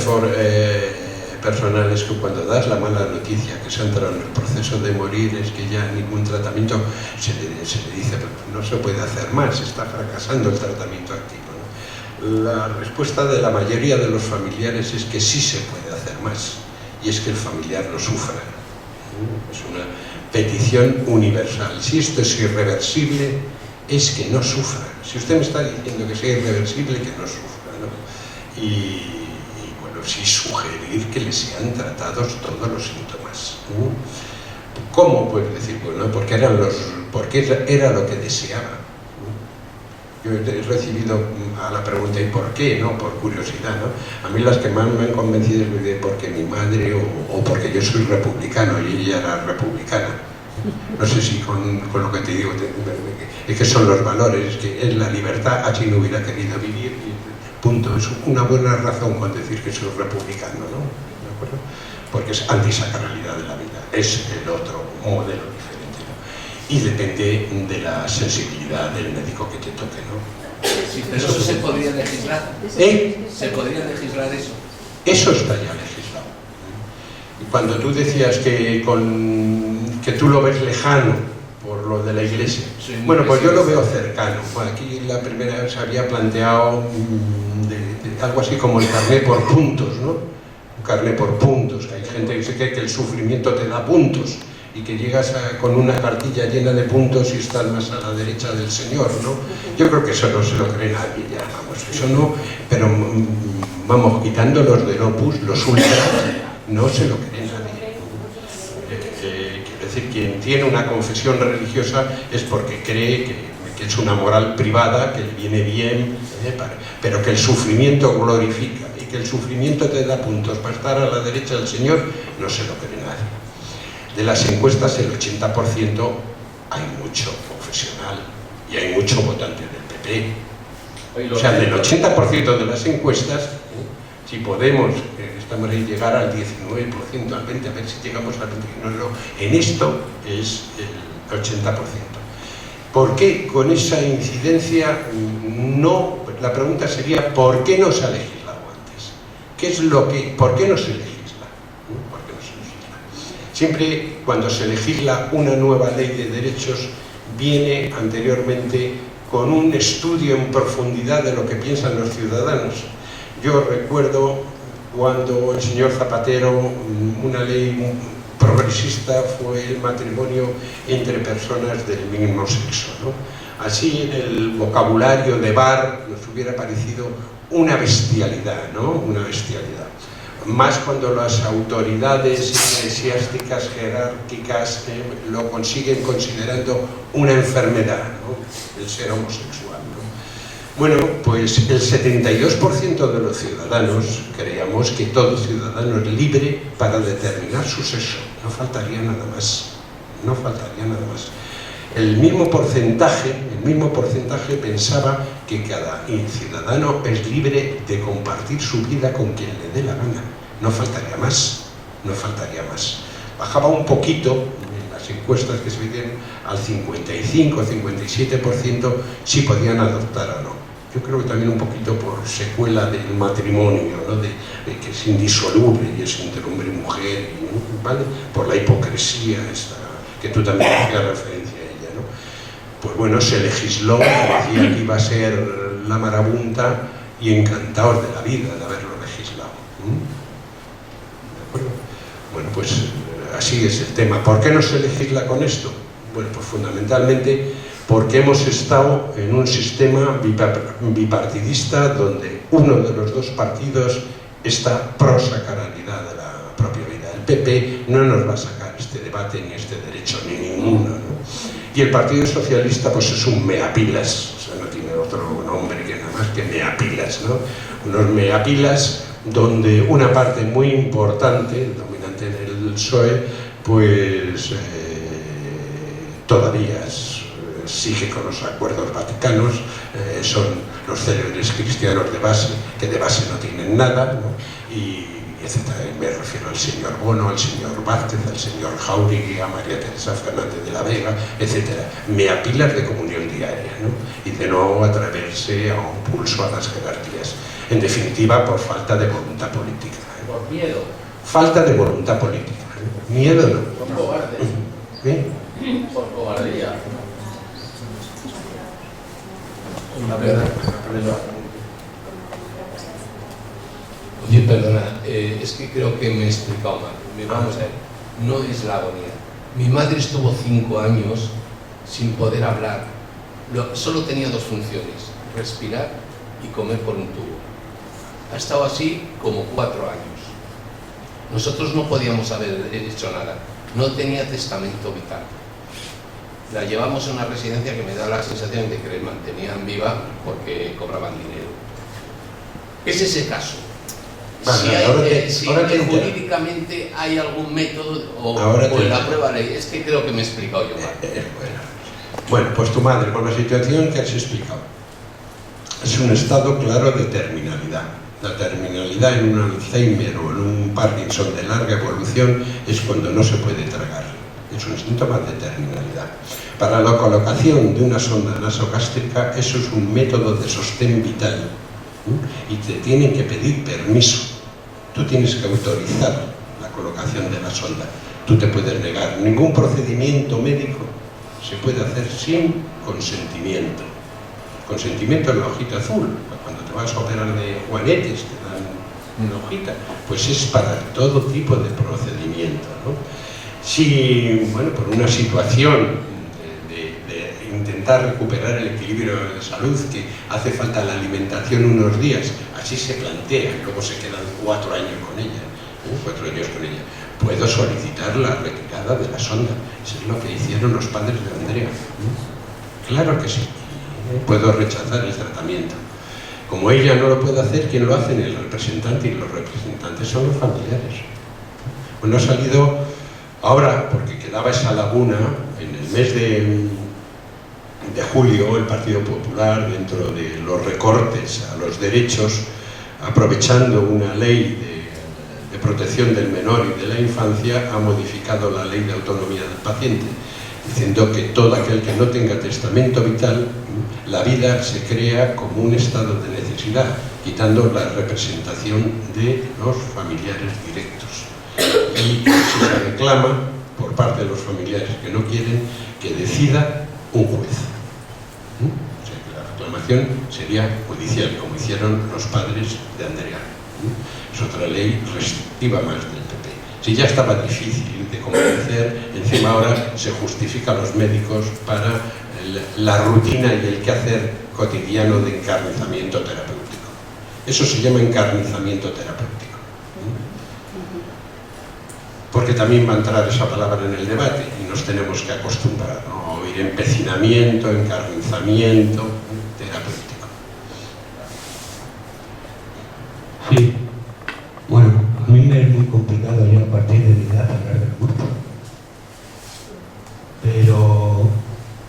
personal es que cuando das la mala noticia que se ha entrado en el proceso de morir, es que ya ningún tratamiento se le dice, pero no se puede hacer más, está fracasando el tratamiento activo, ¿no? La respuesta de la mayoría de los familiares es que sí se puede hacer más, y es que el familiar no sufra. Es una petición universal. Si esto es irreversible, es que no sufra. Si usted me está diciendo que sea irreversible, que no sufra, ¿no? Y bueno, sí sugerir que le sean tratados todos los síntomas. ¿Cómo? Pues decir, bueno, porque era lo que deseaba. Yo he recibido a la pregunta ¿y por qué? ¿No? Por curiosidad, ¿no? A mí las que más me han convencido es de porque mi madre o porque yo soy republicano y ella era republicana. No sé si con lo que te digo, es que son los valores, que es la libertad, así no hubiera querido vivir, y punto. Es una buena razón con decir que soy republicano, ¿no? ¿De acuerdo? Porque es antisacralidad de la vida, es el otro modelo diferente, ¿no? Y depende de la sensibilidad del médico que te toque, ¿no? Sí, pero eso se podría legislar. ¿Se podría legislar eso? Eso está ya legislado. Y cuando tú decías que tú lo ves lejano por lo de la Iglesia, bueno, pues yo lo veo cercano. Aquí la primera vez se había planteado algo así como el carné por puntos, ¿no? Un carné por puntos. Hay gente que se cree que el sufrimiento te da puntos y que llegas con una cartilla llena de puntos y estás más a la derecha del Señor, ¿no? Yo creo que eso no se lo cree nadie ya, vamos, eso no, pero vamos, quitando los del Opus, los ultras, no se lo cree nadie. Quiero decir, quien tiene una confesión religiosa es porque cree que es una moral privada, que le viene bien, pero que el sufrimiento glorifica y que el sufrimiento te da puntos para estar a la derecha del Señor, no se lo cree nadie. De las encuestas, el 80% hay mucho confesional y hay mucho votante del PP. O sea, del 80% de las encuestas, si podemos, estamos ahí, llegar al 19%, al 20%, a ver si llegamos al 29%, en esto es el 80%. ¿Por qué con esa incidencia no? La pregunta sería, ¿por qué no se ha legislado antes? ¿Por qué no se legisla? Siempre cuando se legisla una nueva ley de derechos viene anteriormente con un estudio en profundidad de lo que piensan los ciudadanos. Yo recuerdo cuando el señor Zapatero, una ley progresista fue el matrimonio entre personas del mismo sexo, ¿no? Así en el vocabulario de bar nos hubiera parecido una bestialidad, ¿no? Una bestialidad. Más cuando las autoridades eclesiásticas jerárquicas lo consiguen considerando una enfermedad, ¿no? El ser homosexual, ¿no? Bueno, pues el 72% de los ciudadanos creíamos que todo ciudadano es libre para determinar su sexo. No faltaría nada más. No faltaría nada más. El mismo porcentaje pensaba que cada ciudadano es libre de compartir su vida con quien le dé la gana. No faltaría más, no faltaría más. Bajaba un poquito en las encuestas que se hicieron al 55-57% si podían adoptar o no. Yo creo que también un poquito por secuela del matrimonio, ¿no? de que es indisoluble y es entre hombre y mujer, ¿vale? Por la hipocresía esta, que tú también hacías referencia a ella, ¿no? Pues bueno, se legisló, decía que iba a ser la marabunta y encantados de la vida de haberlo legislado. ¿De acuerdo? Bueno, pues así es el tema. ¿Por qué no se legisla con esto? Bueno, pues fundamentalmente porque hemos estado en un sistema bipartidista donde uno de los dos partidos está pro sacralidad de la propia vida. El PP no nos va a sacar este debate ni este derecho, ni ninguno, ¿no? Y el Partido Socialista pues es un meapilas, o sea, no tiene otro nombre que nada más que meapilas, ¿no? Unos meapilas donde una parte muy importante, dominante en el PSOE, pues todavía sigue con los acuerdos vaticanos, son los célebres cristianos de base, que de base no tienen nada, ¿no? Y etc. Me refiero al señor Bono, al señor Vázquez, al señor Jáuregui, a María Teresa Fernández de la Vega, etc. Meapilas de comunión diaria, ¿no? Y de no atreverse a un pulso a las jerarquías. En definitiva, por falta de voluntad política. Por miedo. Falta de voluntad política. Miedo no. Por cobardes. ¿Qué? Por cobardía. Oye, perdona, es que creo que me he explicado mal. Vamos a ver, no es la agonía. Mi madre estuvo 5 años sin poder hablar. Solo tenía 2 funciones, respirar y comer por un tubo. Ha estado así como 4 años. Nosotros no podíamos haber hecho nada. No tenía testamento vital. La llevamos a una residencia que me da la sensación de que le mantenían viva porque cobraban dinero. Es ese caso. Vale, Si ahora te jurídicamente hay algún método o en la prueba ley, es que creo que me he explicado yo mal. Bueno, pues tu madre, con la situación que has explicado, es un estado claro de terminalidad. La terminalidad en un Alzheimer o en un Parkinson de larga evolución es cuando no se puede tragar. Es un síntoma de terminalidad. Para la colocación de una sonda nasogástrica, eso es un método de sostén vital. Y te tienen que pedir permiso. Tú tienes que autorizar la colocación de la sonda. Tú te puedes negar. Ningún procedimiento médico se puede hacer sin consentimiento. Consentimiento en la hojita azul. Cuando te vas a operar de juanetes, te dan una hojita. Pues es para todo tipo de procedimiento, ¿no? Si, bueno, por una situación de intentar recuperar el equilibrio de salud, que hace falta la alimentación unos días, así se plantea, y luego se quedan 4 años con ella, 4 años con ella, puedo solicitar la retirada de la sonda. Eso es lo que hicieron los padres de Andrea. Claro que sí. Puedo rechazar el tratamiento. Como ella no lo puede hacer, ¿quién lo hace? El representante, y los representantes son los familiares. Bueno, ha salido ahora, porque quedaba esa laguna, en el mes de julio, el Partido Popular, dentro de los recortes a los derechos, aprovechando una ley de protección del menor y de la infancia, ha modificado la ley de autonomía del paciente, diciendo que todo aquel que no tenga testamento vital, la vida se crea como un estado de necesidad, quitando la representación de los familiares directos. Y se reclama, por parte de los familiares que no quieren, que decida un juez. O sea, que la reclamación sería judicial, como hicieron los padres de Andrea. Es otra ley restrictiva más del PP. Si ya estaba difícil de convencer, encima ahora se justifica a los médicos para la rutina y el quehacer cotidiano de encarnizamiento terapéutico. Eso se llama encarnizamiento terapéutico. Porque también va a entrar esa palabra en el debate y nos tenemos que acostumbrar, ¿no? A oír empecinamiento, encarnizamiento terapéutico. Sí, bueno, a mí me es muy complicado ya a partir de mi edad hablar del muerto.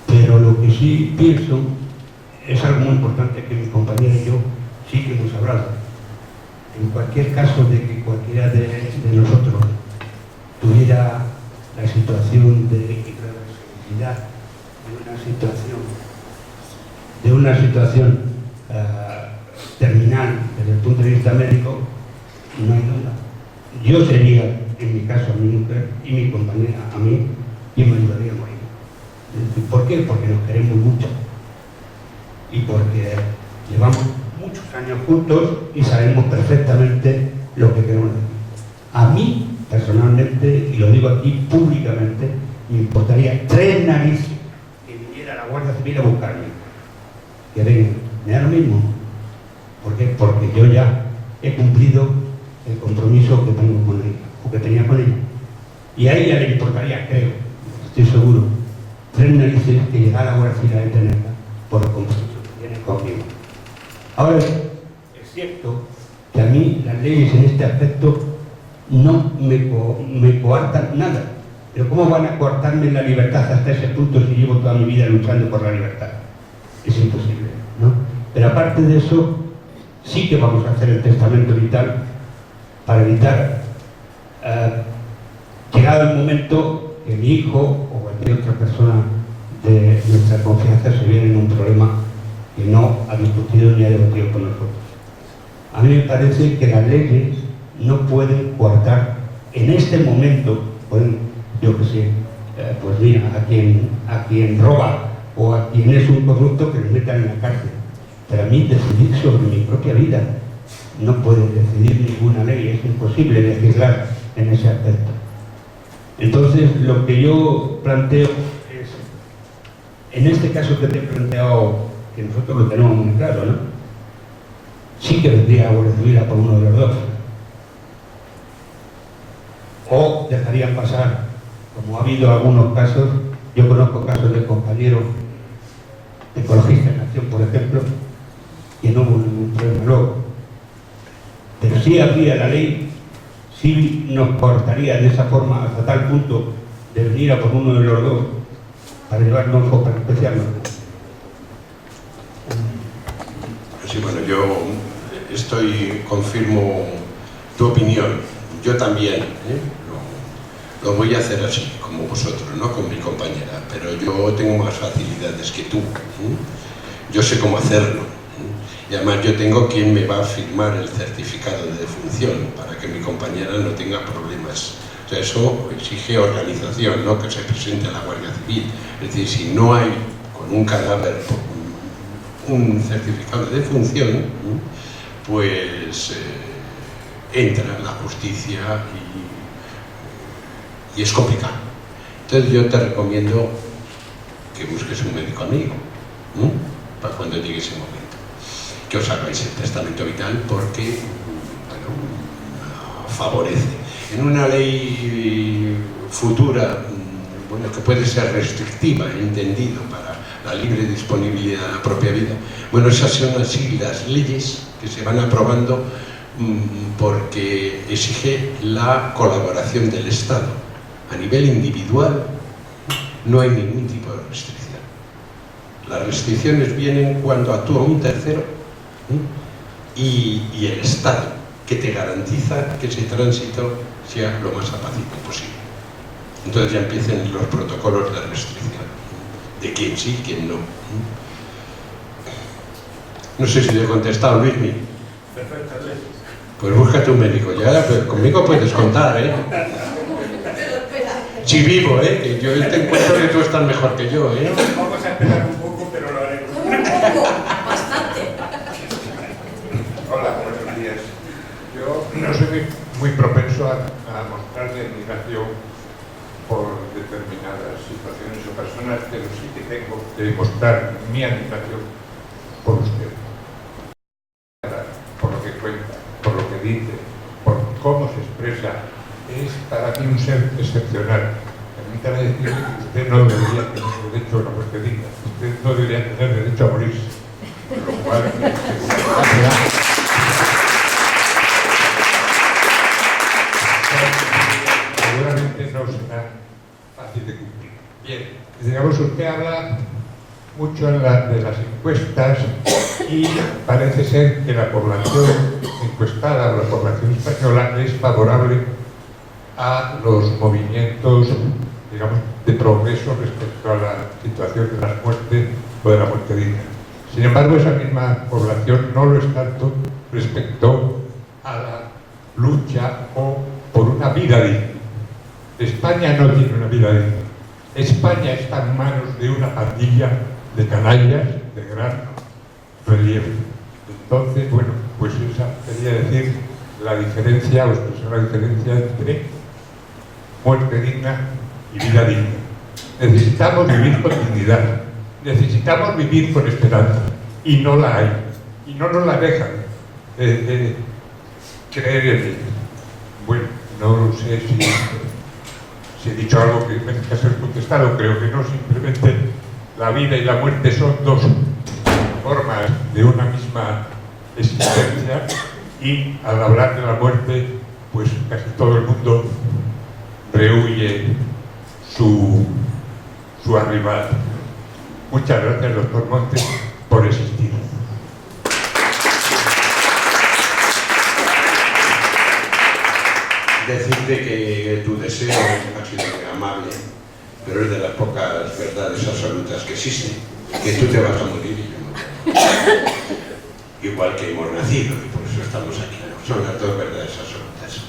Pero lo que sí pienso es algo muy importante que mi compañera y yo sí que hemos hablado. En cualquier caso de que cualquiera de nosotros tuviera la situación de irreversibilidad de una situación terminal desde el punto de vista médico, no hay duda. Yo sería, en mi caso, a mi mujer y mi compañera, a mí, quien me ayudaría a morir. ¿Por qué? Porque nos queremos mucho y porque llevamos muchos años juntos y sabemos perfectamente lo que queremos decir. A mí, personalmente, y lo digo aquí públicamente, me importaría 3 narices que viniera la Guardia Civil a buscarme. Que vengan, me da lo mismo. ¿Por qué? Porque yo ya he cumplido el compromiso que tengo con ella, o que tenía con ella. Y a ella le importaría, creo, estoy seguro, 3 narices que llegara a la Guardia Civil a detenerla por el compromiso que tiene conmigo. Ahora, es cierto que a mí las leyes en este aspecto no me coartan nada. Pero ¿cómo van a coartarme la libertad hasta ese punto si llevo toda mi vida luchando por la libertad? Es imposible, ¿no? Pero aparte de eso, sí que vamos a hacer el testamento vital para evitar, llegado el momento, que mi hijo o cualquier otra persona de nuestra confianza se viera en un problema que no ha discutido ni ha debatido con nosotros. A mí me parece que las leyes no pueden coartar, en este momento, pueden, yo que sé, pues mira, a quien roba o a quien es un corrupto, que le metan en la cárcel. Pero a mí decidir sobre mi propia vida no puede decidir ninguna ley, es imposible legislar en ese aspecto. Entonces, lo que yo planteo es, en este caso que te he planteado, que nosotros lo tenemos muy claro, ¿no? Sí que vendría a Guardia Civil a por uno de los dos. O dejarían pasar, como ha habido algunos casos, yo conozco casos de compañeros ecologistas en acción, por ejemplo, que no hubo ningún problema luego. Pero sí habría la ley, sí nos cortaría de esa forma hasta tal punto de venir a por uno de los dos para llevarnos o para especiarnos. Sí, bueno, yo confirmo tu opinión. Yo también lo voy a hacer así, como vosotros, no con mi compañera, pero yo tengo más facilidades que tú. Yo sé cómo hacerlo. Y además yo tengo quien me va a firmar el certificado de defunción para que mi compañera no tenga problemas. O sea, eso exige organización, ¿no? Que se presente a la Guardia Civil. Es decir, si no hay con un cadáver un certificado de defunción, pues entra la justicia y es complicado. Entonces yo te recomiendo que busques un médico amigo, para cuando llegue ese momento. Que os hagáis el testamento vital porque, bueno, favorece. En una ley futura, bueno, que puede ser restrictiva, entendido, para la libre disponibilidad de la propia vida, bueno, esas son así las leyes que se van aprobando porque exige la colaboración del Estado. A nivel individual no hay ningún tipo de restricción. Las restricciones vienen cuando actúa un tercero y el Estado, que te garantiza que ese tránsito sea lo más pacífico posible. Entonces ya empiezan los protocolos de restricción, de quién sí, quién no. No sé si te he contestado, Luismi. Perfectamente. Pues búscate un médico ya, pero conmigo puedes contar, ¿eh? Si vivo, ¿eh? Que yo te encuentro que tú estás mejor que yo, ¿eh? Vamos a esperar un poco, pero lo haremos. Bastante. Hola, buenos días. Yo no soy muy propenso a mostrar admiración por determinadas situaciones o personas, pero sí que tengo que mostrar mi admiración por usted. Por lo que cuenta, por lo que dice, por cómo se expresa. Es para mí un ser excepcional. Permítame decirle que usted no debería tener derecho a la muerte digna. Usted no debería tener derecho a morirse. Por lo cual, seguramente no será fácil de cumplir. Bien, digamos, usted habla mucho de las encuestas y parece ser que la población encuestada, la población española, es favorable a los movimientos, digamos, de progreso respecto a la situación de la muerte o de la muerte digna. Sin embargo, esa misma población no lo es tanto respecto a la lucha por una vida digna. España no tiene una vida digna. España está en manos de una pandilla de canallas de gran relieve. Entonces, bueno, pues esa quería decir la diferencia, o expresar la diferencia entre muerte digna y vida digna. Necesitamos vivir con dignidad, necesitamos vivir con esperanza, y no la hay, y no nos la dejan creer en ella. Bueno, no sé si he dicho algo que merezca ser contestado, creo que no, simplemente la vida y la muerte son dos formas de una misma existencia, y al hablar de la muerte, pues casi todo el mundo rehuye su arribada. Muchas gracias, doctor Montes, por existir. decirte que tu deseo ha sido muy amable, pero es de las pocas verdades absolutas que existen, que tú te vas a morir y yo no. Igual que hemos nacido y por eso estamos aquí, ¿no? Son las dos verdades absolutas.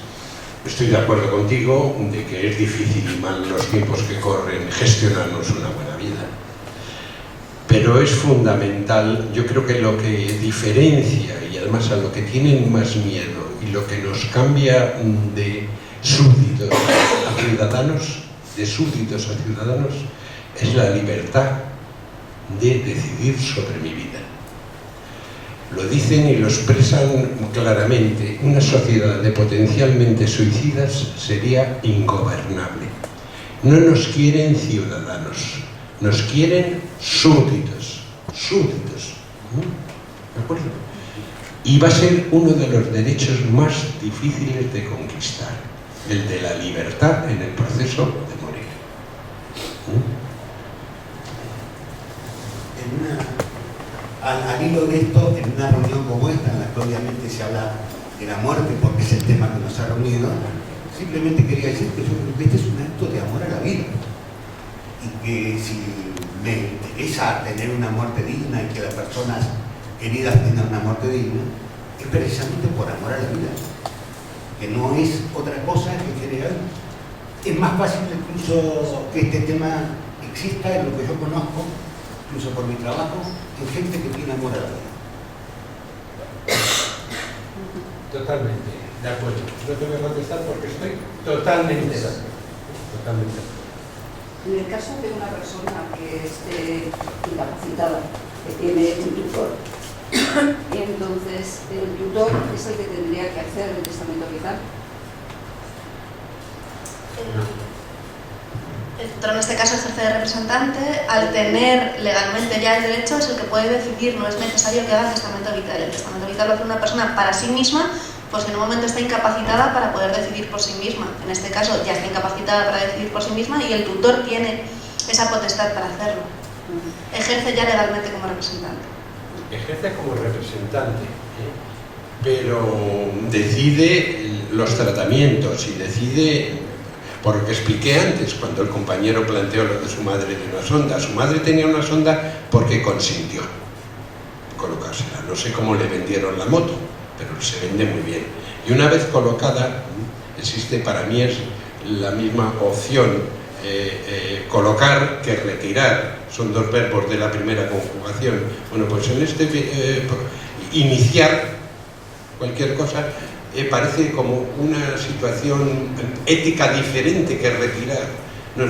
Estoy de acuerdo contigo de que es difícil y mal en los tiempos que corren gestionarnos una buena vida. Pero es fundamental, yo creo que lo que diferencia y además a lo que tienen más miedo y lo que nos cambia de súbditos a ciudadanos, es la libertad de decidir sobre mi vida. Lo dicen y lo expresan claramente. Una sociedad de potencialmente suicidas sería ingobernable. No nos quieren ciudadanos, nos quieren súbditos. ¿De acuerdo? Y va a ser uno de los derechos más difíciles de conquistar, el de la libertad en el proceso de morir. Al hilo de esto, en una reunión como esta, en la que obviamente se habla de la muerte porque es el tema que nos ha reunido, simplemente quería decir que yo creo que este es un acto de amor a la vida y que si me interesa tener una muerte digna y que las personas queridas tengan una muerte digna, es precisamente por amor a la vida, que no es otra cosa que general. Es más fácil incluso que este tema exista en lo que yo conozco, incluso por mi trabajo, en gente que tiene amor a la vida. Totalmente, de acuerdo. No te voy a contestar porque estoy totalmente de acuerdo. Totalmente. En el caso de una persona que esté incapacitada, que tiene un tutor, y entonces el tutor es el que tendría que hacer el testamento vital. El tutor en este caso ejerce de representante, al tener legalmente ya el derecho es el que puede decidir, no es necesario que haga el testamento vital. El testamento vital lo hace una persona para sí misma, pues que en un momento está incapacitada para poder decidir por sí misma. En este caso ya está incapacitada para decidir por sí misma y el tutor tiene esa potestad para hacerlo. Ejerce ya legalmente como representante. Ejerce como representante, pero decide los tratamientos y decide... Por lo que expliqué antes, cuando el compañero planteó lo de su madre de una sonda. Su madre tenía una sonda porque consintió colocársela. No sé cómo le vendieron la moto, pero se vende muy bien. Y una vez colocada, existe, para mí es la misma opción, colocar que retirar. Son dos verbos de la primera conjugación. Bueno, pues en iniciar cualquier cosa, parece como una situación ética diferente que retirar. No,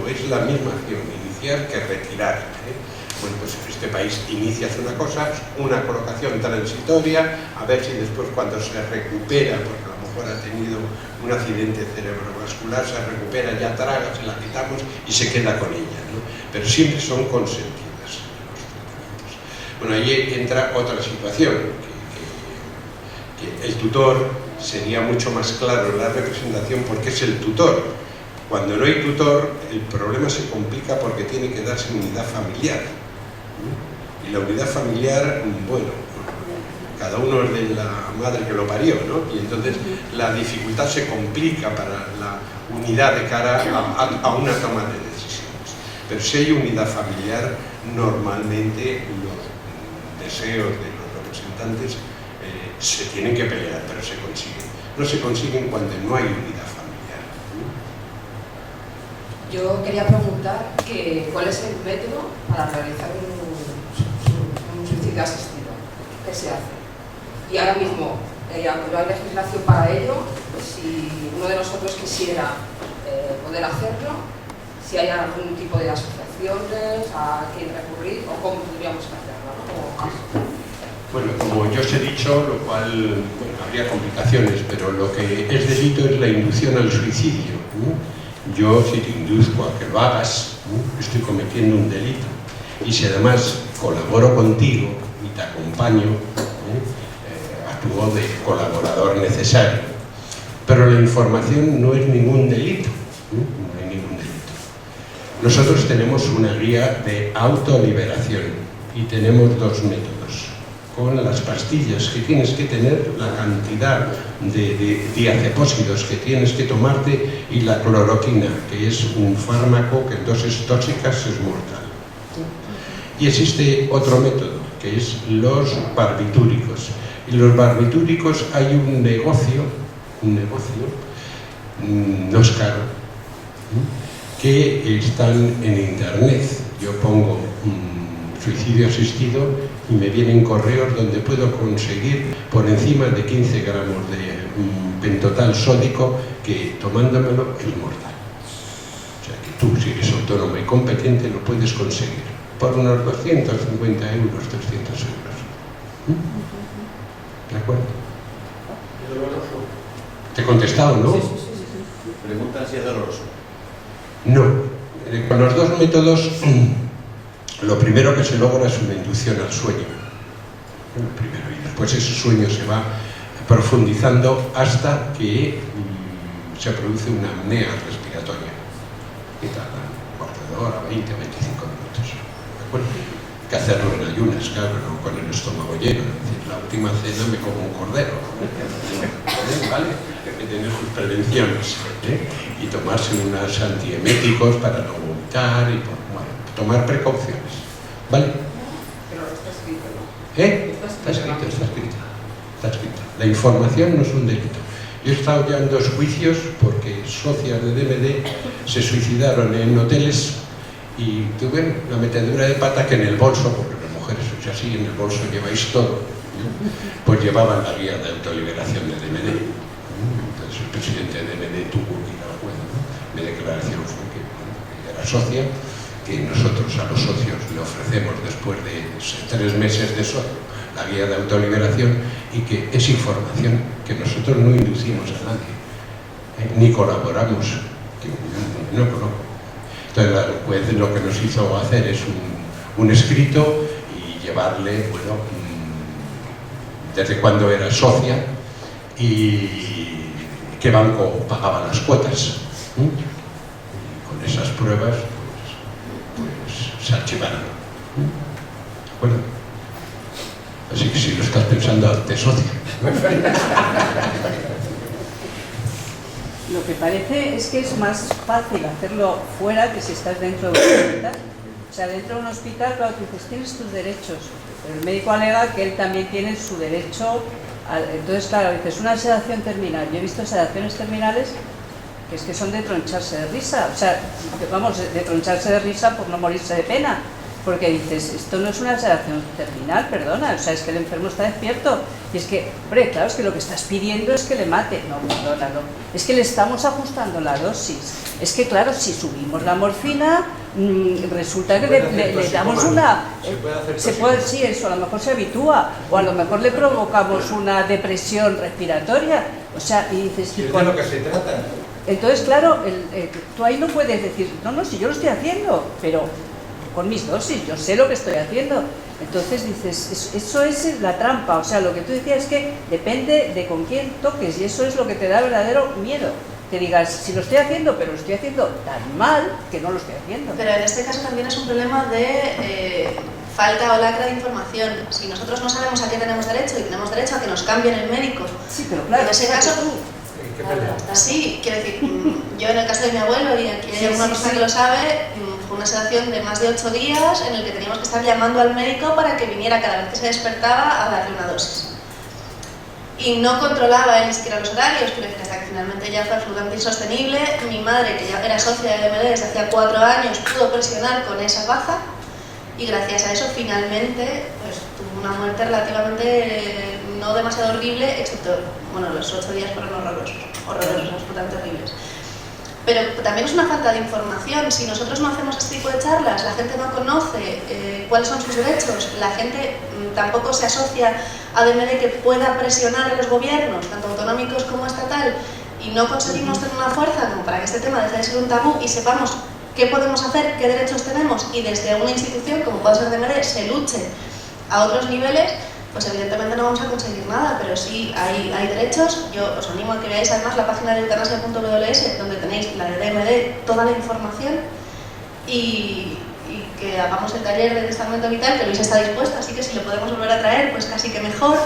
es la misma acción, iniciar que retirar. Bueno, pues este país inicia una cosa, una colocación transitoria, a ver si después cuando se recupera, porque a lo mejor ha tenido un accidente cerebrovascular, se recupera, ya traga, se la quitamos y se queda con ella, ¿no? Pero siempre son consentidas los tratamientos. Bueno, ahí entra otra situación, el tutor sería mucho más claro la representación porque es el tutor. Cuando no hay tutor, el problema se complica porque tiene que darse unidad familiar. Y la unidad familiar, bueno, cada uno es de la madre que lo parió, ¿no? Y entonces la dificultad se complica para la unidad de cara a una toma de decisiones. Pero si hay unidad familiar, normalmente los deseos de los representantes se tienen que pelear, pero se consiguen. No se consiguen cuando no hay unidad familiar. Yo quería preguntar cuál es el método para realizar un suicidio asistido. ¿Qué se hace? Y ahora mismo, aunque no hay legislación para ello, pues si uno de nosotros quisiera poder hacerlo, si hay algún tipo de asociaciones a quien recurrir o cómo tendríamos que hacerlo, ¿no? Como caso. Bueno, como yo os he dicho, lo cual, bueno, habría complicaciones, pero lo que es delito es la inducción al suicidio. Yo, si te induzco a que lo hagas, estoy cometiendo un delito. Y si además colaboro contigo y te acompaño, actúo de colaborador necesario. Pero la información no es ningún delito. No hay ningún delito. Nosotros tenemos una guía de autoliberación y tenemos dos métodos. con las pastillas que tienes que tener, la cantidad de diazepósidos que tienes que tomarte y la cloroquina, que es un fármaco que en dosis tóxicas es mortal. Y existe otro método, que es los barbitúricos. En los barbitúricos hay un negocio no es caro, que están en internet. Yo pongo suicidio asistido y me vienen correos donde puedo conseguir por encima de 15 gramos de pentotal sódico que tomándomelo es mortal. O sea que tú, si eres autónomo y competente, lo puedes conseguir por unos 250 euros, 300 euros. ¿De acuerdo? ¿Es doloroso? Te he contestado, ¿no? Sí. Pregunta si es doloroso. No. Con los dos métodos, lo primero que se logra es una inducción al sueño. Lo primero, y después ese sueño se va profundizando hasta que se produce una apnea respiratoria. Que tarda un cuarto de hora, 20, 25 minutos. ¿De acuerdo? Hay que hacerlo en ayunas, claro, no con el estómago lleno. Es decir, la última cena me como un cordero. ¿Vale? Hay que tener sus prevenciones. Y tomarse unos antieméticos para no vomitar y tomar precauciones. ¿Vale? Pero está escrito, ¿no? Está escrito. La información no es un delito. Yo he estado ya en 2 juicios porque socias de DMD se suicidaron en hoteles y tuve la metedura de pata que en el bolso, porque las mujeres sois así, en el bolso lleváis todo, pues llevaban la guía de autoliberación de DMD. Entonces el presidente de DMD tuvo que ir al juez, ¿no? Mi declaración fue que era socia, que nosotros a los socios le ofrecemos después de 3 meses de socio la guía de autoliberación y que es información que nosotros no inducimos a nadie, ni colaboramos, no. Entonces el juez lo que nos hizo hacer es un escrito y llevarle, bueno, desde cuando era socia y qué banco pagaba las cuotas. Y con esas pruebas pues se archivaron. Bueno, así que si lo estás pensando, te socia. Lo que parece es que es más fácil hacerlo fuera que si estás dentro de un hospital. O sea, dentro de un hospital, claro, tú dices, tienes tus derechos, pero el médico alega que él también tiene su derecho. Entonces, claro, dices, una sedación terminal. Yo he visto sedaciones terminales que son de troncharse de risa. O sea, vamos, de troncharse de risa por no morirse de pena. Porque dices, esto no es una sedación terminal, perdona, o sea, es que el enfermo está despierto. Y es que, hombre, claro, es que lo que estás pidiendo es que le mate. No, perdona, no. Es que le estamos ajustando la dosis. Es que, claro, si subimos la morfina, resulta que le damos una... Se puede, sí, eso, a lo mejor se habitúa. O a lo mejor le provocamos una depresión respiratoria. O sea, y dices... ¿Y es de lo que se trata? Entonces, claro, tú ahí no puedes decir, no, si yo lo estoy haciendo, pero... con mis dosis, yo sé lo que estoy haciendo. Entonces dices, eso es la trampa. O sea, lo que tú decías es que depende de con quién toques y eso es lo que te da verdadero miedo. Que digas, si lo estoy haciendo, pero lo estoy haciendo tan mal que no lo estoy haciendo. Pero en este caso también es un problema de falta o lacra de información. Si nosotros no sabemos a qué tenemos derecho y tenemos derecho a que nos cambien el médico, sí, pero claro, en ese caso... Sí, quiero decir, yo en el caso de mi abuelo, y aquí hay alguna persona que lo sabe, fue una sedación de más de 8 días en el que teníamos que estar llamando al médico para que viniera cada vez que se despertaba a darle una dosis. Y no controlaba él ni siquiera los horarios, quiero decir, hasta que finalmente ya fue absolutamente insostenible. Mi madre, que ya era socia de DMD desde hacía 4 años, pudo presionar con esa baja y gracias a eso finalmente pues, tuvo una muerte relativamente no demasiado horrible, excepto, bueno, los 8 días fueron horrorosos, absolutamente horribles. Pero también es una falta de información. Si nosotros no hacemos este tipo de charlas, la gente no conoce cuáles son sus derechos, la gente tampoco se asocia a DMD que pueda presionar a los gobiernos, tanto autonómicos como estatal, y no conseguimos tener una fuerza como para que este tema deje de ser un tabú y sepamos qué podemos hacer, qué derechos tenemos, y desde una institución como puede ser DMD se luche a otros niveles, pues evidentemente no vamos a conseguir nada, pero sí hay derechos. Yo os animo a que veáis además la página de eutanasia.ws, donde tenéis la de DMD, toda la información, y que hagamos el taller de testamento vital, que Luis está dispuesto, así que si lo podemos volver a traer, pues casi que mejor.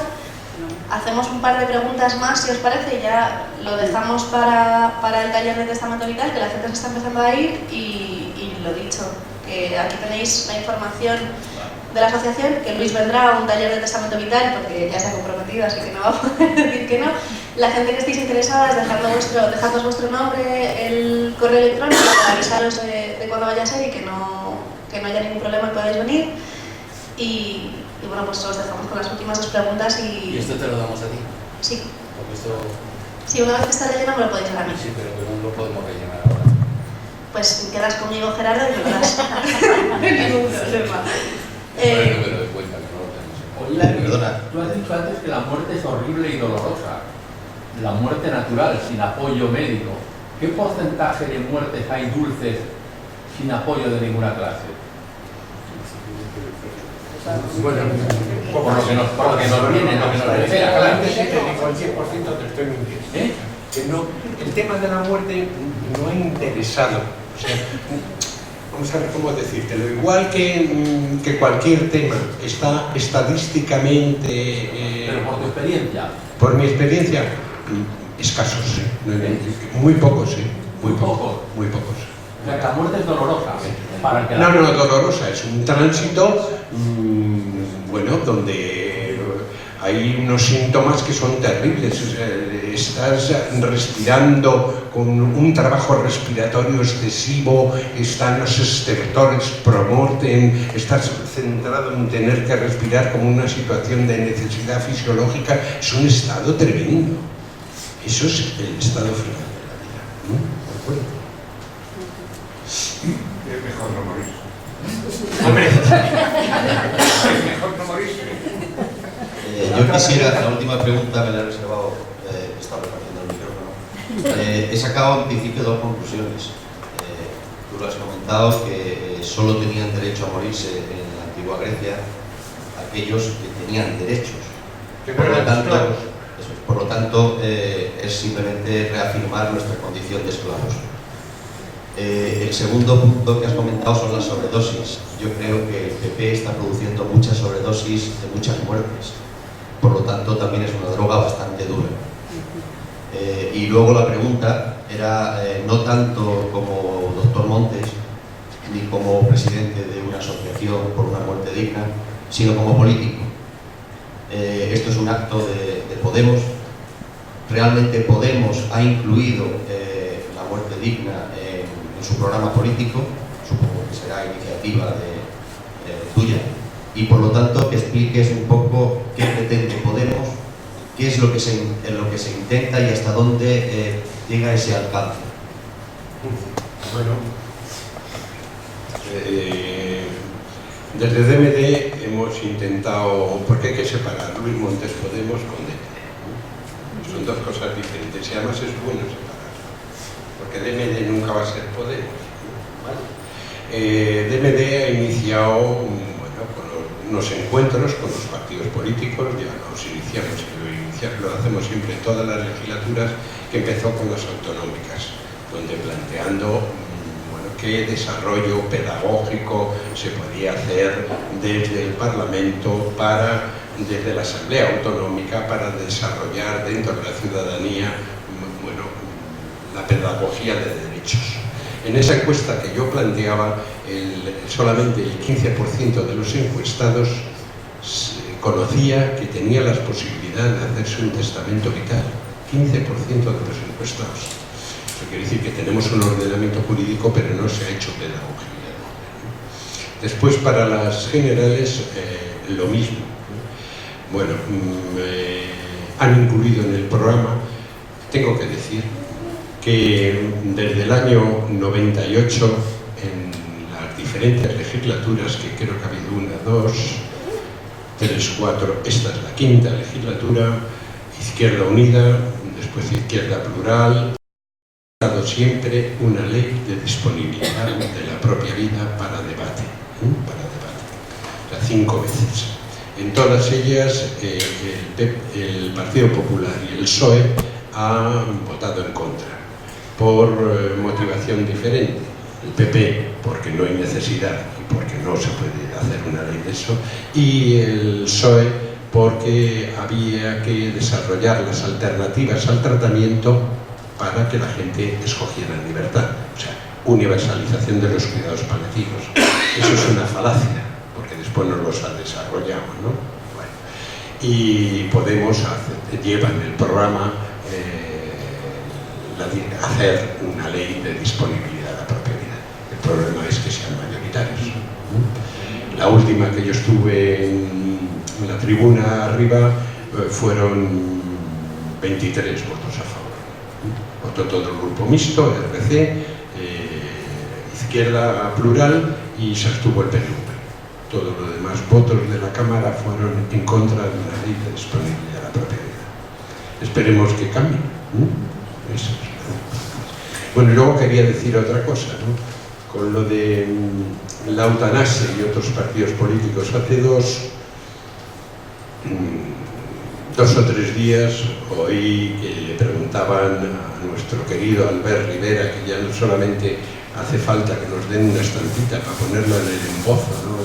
Hacemos un par de preguntas más, si os parece, y ya lo dejamos para el taller de testamento vital, que la gente se está empezando a ir, y lo dicho, que aquí tenéis la información de la asociación, que Luis vendrá a un taller de testamento vital porque ya se ha comprometido, así que no va a poder decir que no. La gente que estéis interesadas, dejadnos vuestro nombre, el correo electrónico para avisaros de cuándo vaya a ser y que no haya ningún problema y podáis venir. Y bueno, pues os dejamos con las últimas dos preguntas y... ¿Y esto te lo damos a ti? Sí. Porque esto... Sí, una vez que está relleno me lo podéis dar a mí. Sí, pero no lo podemos rellenar ahora. Pues quedas conmigo, Gerardo, y me lo das. Ningún problema. Pero de cuenta que no lo tenemos. Oye, perdona, tú has dicho antes que la muerte es horrible y dolorosa. La muerte natural, sin apoyo médico. ¿Qué porcentaje de muertes hay dulces sin apoyo de ninguna clase? Bueno, por lo que nos viene, lo que nos desea. Claramente si te digo el 100% te estoy mintiendo. Que no, el tema de la muerte no ha interesado. O sea, vamos a ver cómo decírtelo. Igual que cualquier tema está estadísticamente... Pero por tu experiencia. Por mi experiencia, escasos, muy pocos, muy pocos. O sea, que la muerte es dolorosa. Para el que No, dolorosa, es un tránsito, bueno, donde hay unos síntomas que son terribles. O sea, estás respirando con un trabajo respiratorio excesivo, están los estertores promortem, estás centrado en tener que respirar como una situación de necesidad fisiológica. Es un estado tremendo. Eso es el estado final de la vida, ¿no? ¿De acuerdo? Es mejor no morir. Hombre, es mejor no morir. Yo quisiera, la última pregunta me la he reservado, está repartiendo el micrófono. He sacado en principio dos conclusiones. Tú lo has comentado, que solo tenían derecho a morirse en la antigua Grecia aquellos que tenían derechos. Por lo tanto, es simplemente reafirmar nuestra condición de esclavos. El segundo punto que has comentado son las sobredosis. Yo creo que el PP está produciendo muchas sobredosis de muchas muertes. Por lo tanto, también es una droga bastante dura. Y luego la pregunta era no tanto como doctor Montes, ni como presidente de una asociación por una muerte digna, sino como político. Esto es un acto de Podemos. Realmente Podemos ha incluido la muerte digna en su programa político, supongo que será iniciativa tuya, y por lo tanto que expliques un poco qué pretende Podemos, qué es lo que se intenta y hasta dónde llega ese alcance. Bueno, desde DMD hemos intentado, porque hay que separar Luis Montes Podemos con DMD, ¿no? Son dos cosas diferentes y además es bueno separarlo, porque DMD nunca va a ser Podemos, ¿vale? DMD ha iniciado con unos encuentros con los partidos políticos, ya los iniciamos y lo hacemos siempre en todas las legislaturas, que empezó con las autonómicas, donde planteando qué desarrollo pedagógico se podía hacer desde el Parlamento desde la Asamblea Autonómica para desarrollar dentro de la ciudadanía la pedagogía de derechos. En esa encuesta que yo planteaba, solamente el 15% de los encuestados conocía que tenía las posibilidades de hacerse un testamento vital. 15% de los encuestados. Eso quiere decir que tenemos un ordenamiento jurídico, pero no se ha hecho pedagogía. Después, para las generales, lo mismo. Bueno, han incluido en el programa, tengo que decir, que desde el año 98, en las diferentes legislaturas, que creo que ha habido 1, 2, 3, 4, esta es la quinta legislatura, Izquierda Unida, después Izquierda Plural, ha dado siempre una ley de disponibilidad de la propia vida para debate, o sea, 5 veces. En todas ellas el Partido Popular y el PSOE han votado en contra, por motivación diferente. El PP porque no hay necesidad y porque no se puede hacer una ley de eso, y el PSOE porque había que desarrollar las alternativas al tratamiento para que la gente escogiera en libertad. O sea, universalización de los cuidados paliativos. Eso es una falacia, porque después no los desarrollamos, ¿no? Bueno, y Podemos lleva en el programa hacer una ley de disponibilidad de la propiedad. El problema es que sean mayoritarios. La última que yo estuve en la tribuna arriba fueron 23 votos a favor. Votó todo el grupo mixto, RC, Izquierda Plural, y se abstuvo el PNV. Todos los demás votos de la Cámara fueron en contra de una ley de disponibilidad de la propiedad. Esperemos que cambie. Eso es. Bueno, y luego quería decir otra cosa, ¿no? Con lo de la eutanasia y otros partidos políticos. Hace dos o tres días oí que le preguntaban a nuestro querido Albert Rivera, que ya no solamente hace falta que nos den una estampita para ponerla en el embozo, ¿no?, de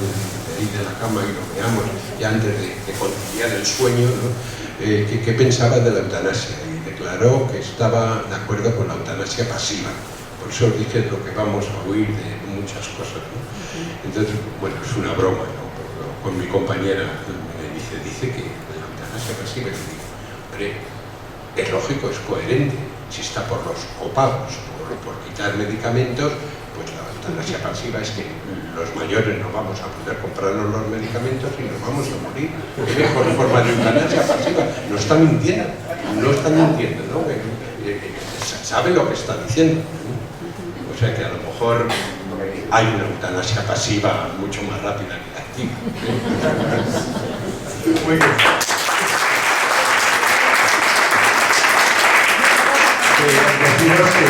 ahí de la cama y lo veamos ya antes de conciliar el sueño, ¿no?, que pensaba de la eutanasia, y declaró que estaba de acuerdo con la eutanasia pasiva. Por eso os dije lo que vamos a oír de muchas cosas, ¿no? Entonces, bueno, es una broma, ¿no? Pero con mi compañera me dice que la eutanasia pasiva, y digo, hombre, es lógico, es coherente. Si está por los copagos, por quitar medicamentos, pues la eutanasia pasiva es que los mayores no vamos a poder comprarnos los medicamentos y nos vamos a morir. ¿Qué mejor forma de eutanasia pasiva? No está mintiendo, ¿no? Sabe lo que está diciendo, ¿no? O sea que a lo mejor hay una eutanasia pasiva mucho más rápida que la activa. Muy bien. Deciros que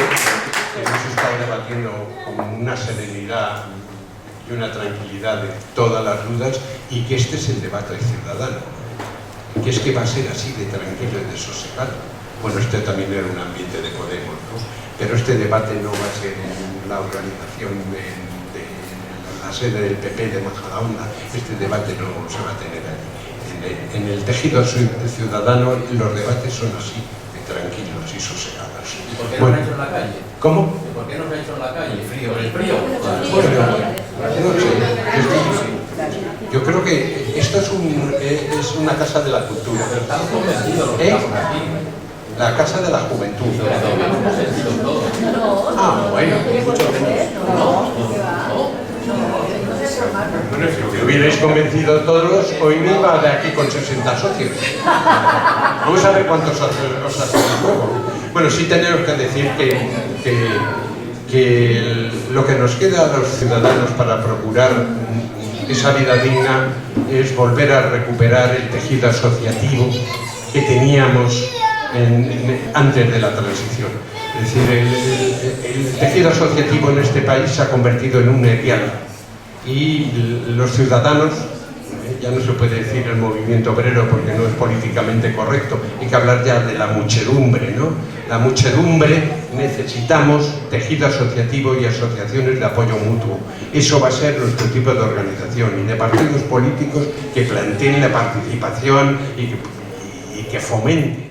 hemos estado debatiendo con una serenidad y una tranquilidad de todas las dudas, y que este es el debate ciudadano, que es que va a ser así de tranquilo y de sosegado. Bueno, este también era un ambiente de Podemos, ¿no? Pero este debate no va a ser en la organización de la sede del PP de Majadahonda. Este debate no se va a tener allí. En el tejido ciudadano los debates son así, de tranquilos y sosegados. ¿Y por qué no se ha hecho en la calle? ¿Cómo? ¿Y por qué no se ha hecho en la calle? ¿El frío? Yo creo que esto es una casa de la cultura. La casa de la juventud. Ah, bueno. Bueno, si me hubierais convencido todos, hoy me iba de aquí con 60 socios. Vamos a ver cuántos os hacen luego. Bueno, sí tenemos que decir que lo que nos queda a los ciudadanos para procurar esa vida digna es volver a recuperar el tejido asociativo que teníamos antes de la transición. Es decir, el tejido asociativo en este país se ha convertido en un erial, y los ciudadanos, ya no se puede decir el movimiento obrero porque no es políticamente correcto, hay que hablar ya de la muchedumbre, ¿no? La muchedumbre, necesitamos tejido asociativo y asociaciones de apoyo mutuo. Eso va a ser nuestro tipo de organización, y de partidos políticos que planteen la participación y que fomenten